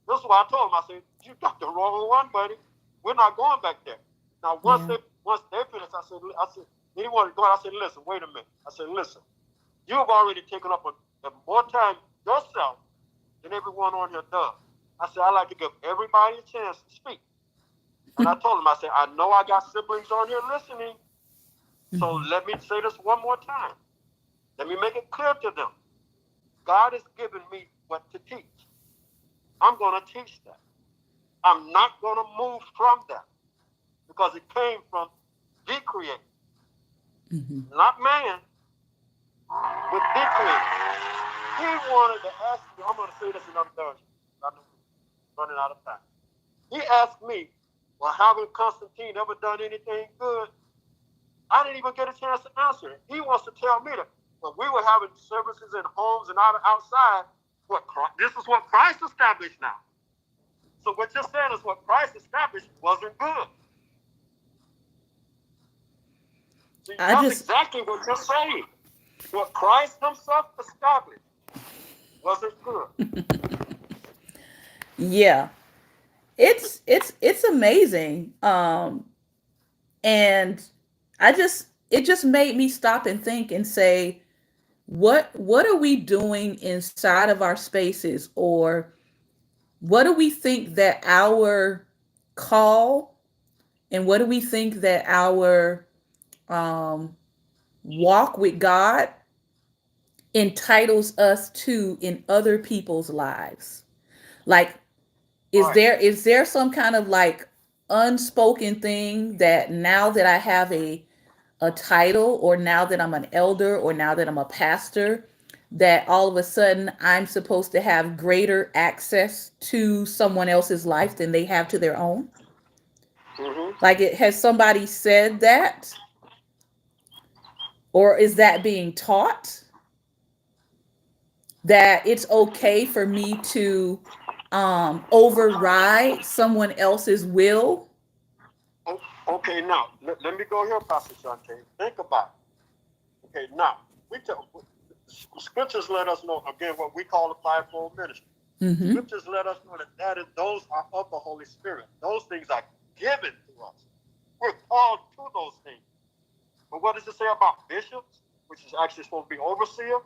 This is why I told him, I said, you got the wrong one, buddy. We're not going back there. Now, Yeah. once they finished, I said, he wanted to go. I said, listen, wait a minute. I said, listen, you've already taken up more time yourself than everyone on here does. I said, I like to give everybody a chance to speak. And I told him, I said, I know I got siblings on here listening, so Mm-hmm. let me say this one more time. Let me make it clear to them. God has given me what to teach. I'm going to teach that. I'm not going to move from that because it came from the Creator, Mm-hmm. not man, but the Creator. He wanted to ask me, I'm going to say this and I'm done. I'm running out of time. He asked me, well, haven't Constantine ever done anything good? I didn't even get a chance to answer it. He wants to tell me that. But we were having services in homes and outside. This is what Christ established now. So what you're saying is what Christ established wasn't good. See, that's exactly what you're saying. What Christ himself established wasn't good. Yeah. It's amazing. And it just made me stop and think and say, what are we doing inside of our spaces, or what do we think that our call, and what do we think that our walk with God entitles us to in other people's lives? Like, is there some kind of like unspoken thing that now that I have a title, or now that I'm an elder, or now that I'm a pastor, that all of a sudden I'm supposed to have greater access to someone else's life than they have to their own? Mm-hmm. Like, it has somebody said that, or is that being taught, that it's okay for me to override someone else's will? Okay, now let me go here, Pastor Shante. Think about it. Okay, now scriptures let us know again what we call the fivefold ministry. Mm-hmm. Scriptures let us know that those are of the Holy Spirit. Those things are given to us. We're called to those things. But what does it say about bishops, which is actually supposed to be overseer?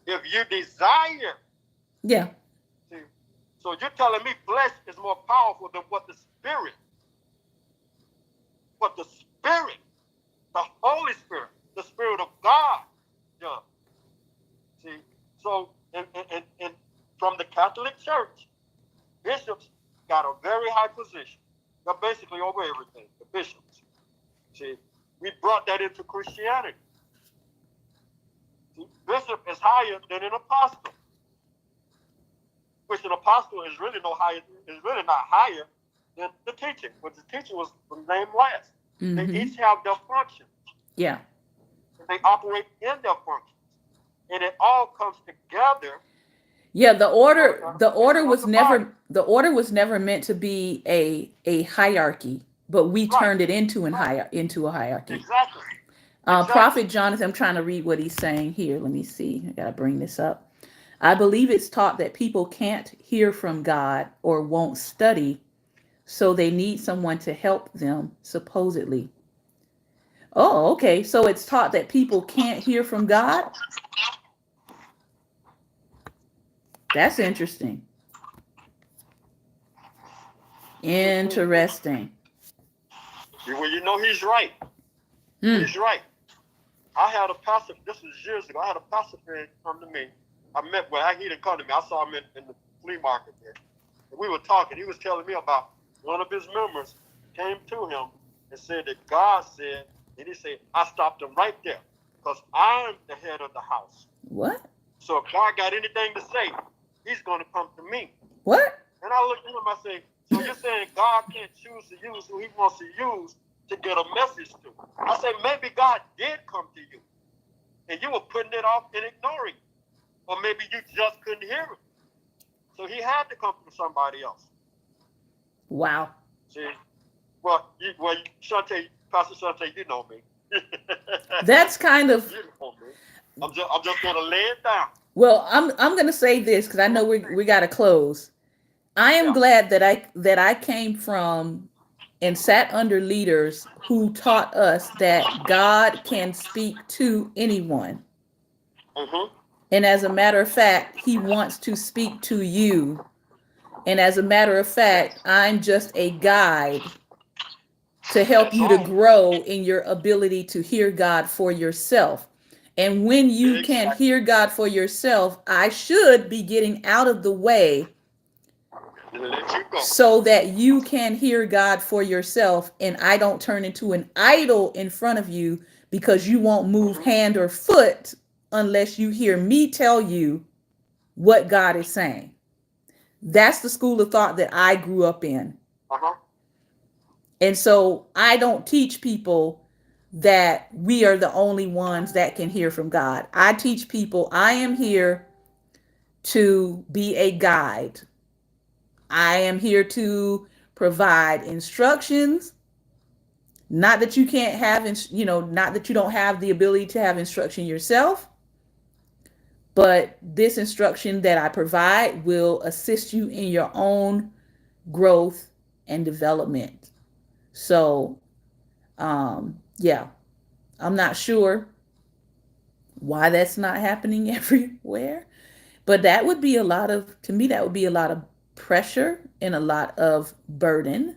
If you desire, yeah. See, so you're telling me flesh is more powerful than what the Spirit, the Holy Spirit, the Spirit of God does. See, so and from the Catholic Church, bishops got a very high position. They're basically over everything, the bishops. See, we brought that into Christianity. See, bishop is higher than an apostle, which an apostle is really not higher than the teaching, but the teaching was named last. Mm-hmm. They each have their functions. Yeah. They operate in their functions. And it all comes together. Yeah, the order was never meant to be a hierarchy, but we turned it into a hierarchy. Exactly. Prophet Jonathan, I'm trying to read what he's saying here. Let me see. I gotta bring this up. I believe it's taught that people can't hear from God or won't study, so they need someone to help them, supposedly. Oh, okay. So it's taught that people can't hear from God? That's interesting. Interesting. Well, you know he's right. He's right. I had a pastor, this was years ago, I had a pastor friend come to me. He didn't come to me. I saw him in the flea market there. And we were talking. He was telling me about one of his members came to him and said that God said, and he said, I stopped him right there because I'm the head of the house. What? So if God got anything to say, he's going to come to me. What? And I looked at him, I said, so you're saying God can't choose to use who he wants to use to get a message to? I said, maybe God did come to you and you were putting it off and ignoring it. Or maybe you just couldn't hear him. So he had to come from somebody else. Wow. See? Well, Shante, Pastor Shante, you know me. That's kind of... You know me. I'm just going to lay it down. Well, I'm going to say this because I know we got to close. I am glad that I came from and sat under leaders who taught us that God can speak to anyone. Mm-hmm. And as a matter of fact, he wants to speak to you. And as a matter of fact, I'm just a guide to help you to grow in your ability to hear God for yourself. And when you can hear God for yourself, I should be getting out of the way so that you can hear God for yourself, and I don't turn into an idol in front of you because you won't move hand or foot unless you hear me tell you what God is saying. That's the school of thought that I grew up in. And so I don't teach people that we are the only ones that can hear from God. I teach people I am here to be a guide. I am here to provide instructions. Not that you can't have, not that you don't have the ability to have instruction yourself, but this instruction that I provide will assist you in your own growth and development. So, yeah, I'm not sure why that's not happening everywhere, but that would be a lot of, to me, that would be a lot of pressure and a lot of burden.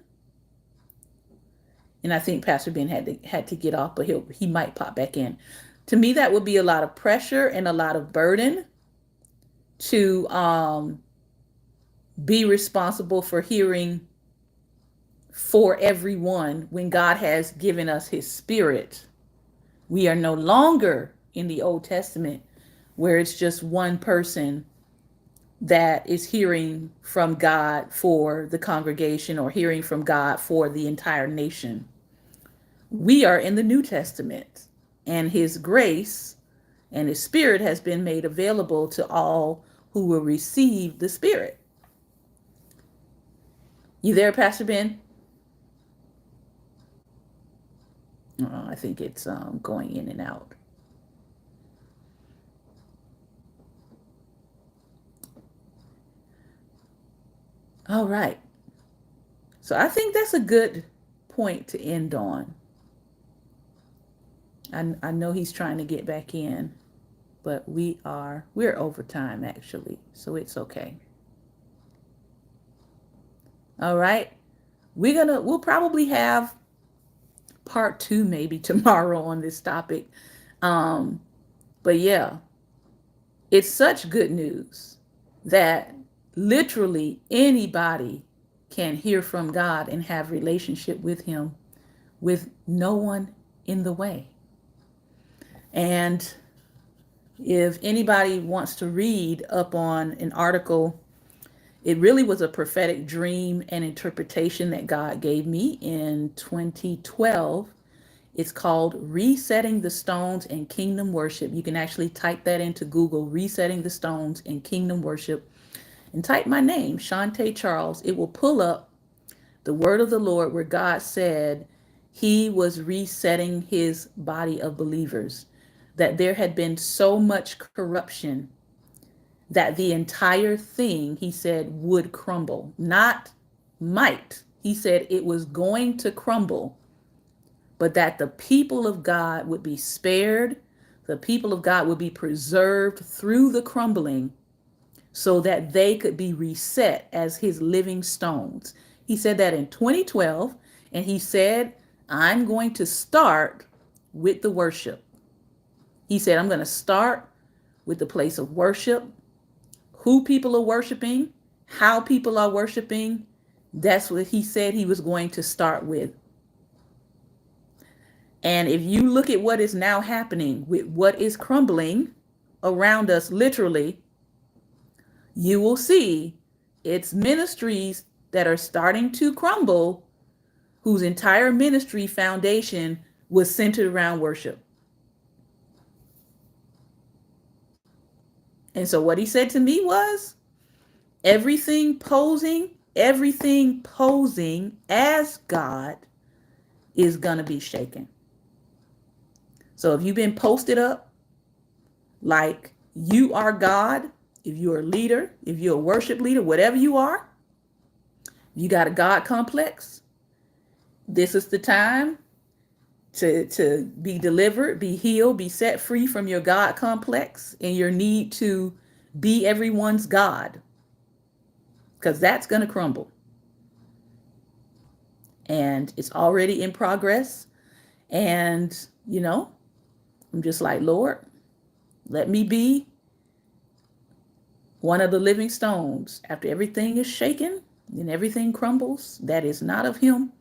And I think Pastor Ben had to get off, but he might pop back in. To me, that would be a lot of pressure and a lot of burden to be responsible for hearing for everyone when God has given us his spirit. We are no longer in the Old Testament where it's just one person that is hearing from God for the congregation or hearing from God for the entire nation. We are in the New Testament, and his grace and his spirit has been made available to all who will receive the spirit. You there, Pastor Ben? I think it's going in and out. All right. So I think that's a good point to end on. I know he's trying to get back in, but we're over time actually, so it's okay. All right. We'll probably have part 2 maybe tomorrow on this topic. But yeah, it's such good news that literally anybody can hear from God and have relationship with him with no one in the way. And if anybody wants to read up on an article, it really was a prophetic dream and interpretation that God gave me in 2012. It's called Resetting the Stones in Kingdom Worship. You can actually type that into Google, Resetting the Stones in Kingdom Worship, and type my name, Shantae Charles. It will pull up the word of the Lord where God said he was resetting his body of believers, that there had been so much corruption that the entire thing, he said, would crumble. Not might. He said it was going to crumble, but that the people of God would be spared. The people of God would be preserved through the crumbling so that they could be reset as his living stones. He said that in 2012, and he said, I'm going to start with the worship. He said, I'm going to start with the place of worship, who people are worshiping, how people are worshiping. That's what he said he was going to start with. And if you look at what is now happening with what is crumbling around us, literally, you will see it's ministries that are starting to crumble, whose entire ministry foundation was centered around worship. And so what he said to me was, everything posing as God is going to be shaken. So if you've been posted up like you are God, if you're a leader, if you're a worship leader, whatever you are, you got a God complex, this is the time to be delivered, be healed, be set free from your God complex and your need to be everyone's God, because that's going to crumble. And it's already in progress. And, I'm just like, Lord, let me be one of the living stones. After everything is shaken and everything crumbles, that is not of him.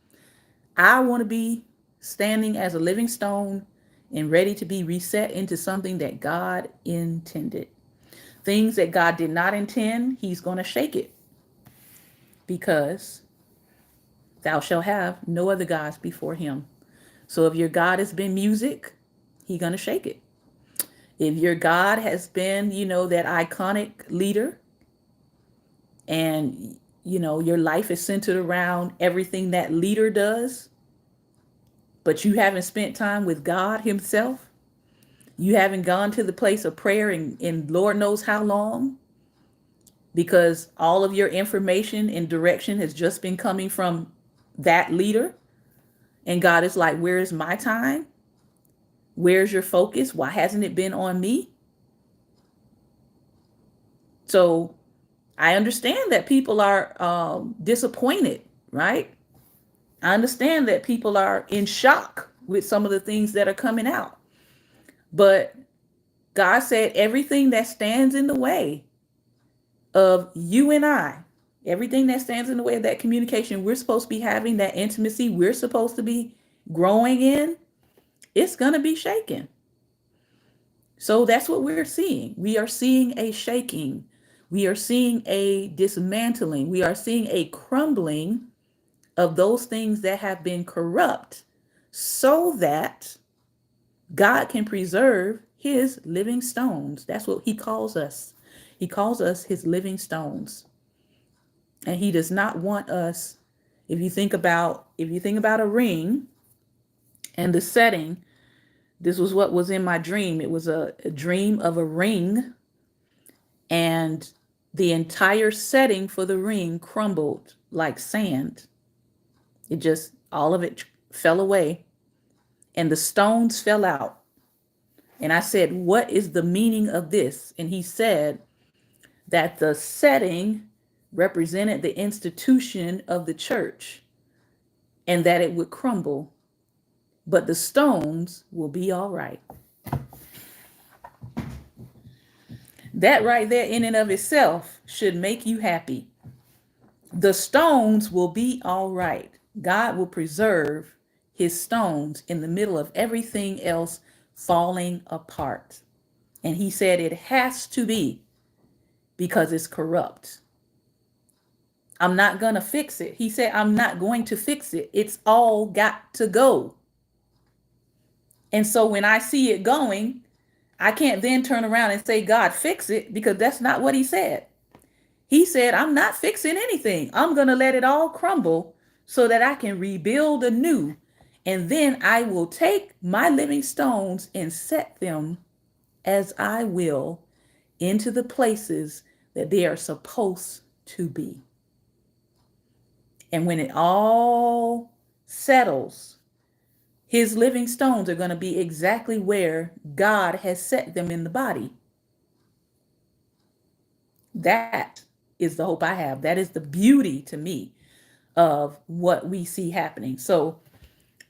I want to be standing as a living stone and ready to be reset into something that God intended. Things that God did not intend, he's going to shake it. Because thou shalt have no other gods before him. So if your God has been music, He's going to shake it. If your God has been, that iconic leader, and your life is centered around everything that leader does, but you haven't spent time with God Himself, you haven't gone to the place of prayer in Lord knows how long, because all of your information and direction has just been coming from that leader. And God is like, where is my time? Where's your focus? Why hasn't it been on me? So I understand that people are disappointed, right? I understand that people are in shock with some of the things that are coming out. But God said everything that stands in the way of you and I, everything that stands in the way of that communication we're supposed to be having, that intimacy we're supposed to be growing in, it's going to be shaken. So that's what we're seeing. We are seeing a shaking. We are seeing a dismantling. We are seeing a crumbling of those things that have been corrupt, so that God can preserve His living stones. That's what He calls us. He calls us His living stones. And He does not want us, if you think about a ring and the setting, this was what was in my dream. It was a dream of a ring, and the entire setting for the ring crumbled like sand. It just, all of it fell away, and the stones fell out. And I said, what is the meaning of this? And he said that the setting represented the institution of the church, and that it would crumble, but the stones will be all right. That right there, in and of itself, should make you happy. The stones will be all right. God will preserve His stones in the middle of everything else falling apart. And He said it has to be, because it's corrupt. I'm not going to fix it. He said, I'm not going to fix it. It's all got to go. And so when I see it going, I can't then turn around and say, God, fix it, because that's not what He said. He said, I'm not fixing anything. I'm going to let it all crumble so that I can rebuild anew. And then I will take my living stones and set them as I will into the places that they are supposed to be. And when it all settles, His living stones are going to be exactly where God has set them in the body. That is the hope I have. That is the beauty to me of what we see happening. So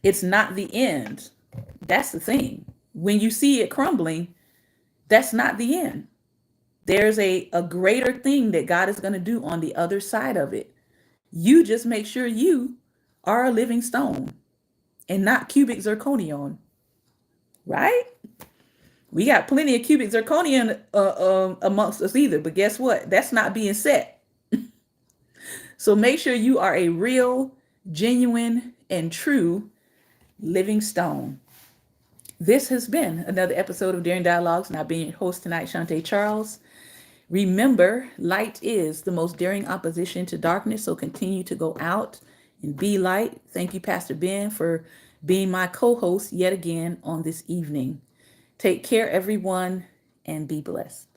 it's not the end. That's the thing. When you see it crumbling, that's not the end. There's a greater thing that God is going to do on the other side of it. You just make sure you are a living stone and not cubic zirconium, right? We got plenty of cubic zirconium amongst us either, but guess what? That's not being set. So make sure you are a real, genuine, and true living stone. This has been another episode of Daring Dialogues, and I've been your host tonight, Shantae Charles. Remember, light is the most daring opposition to darkness, so continue to go out and be light. Thank you, Pastor Ben, for being my co-host yet again on this evening. Take care, everyone, and be blessed.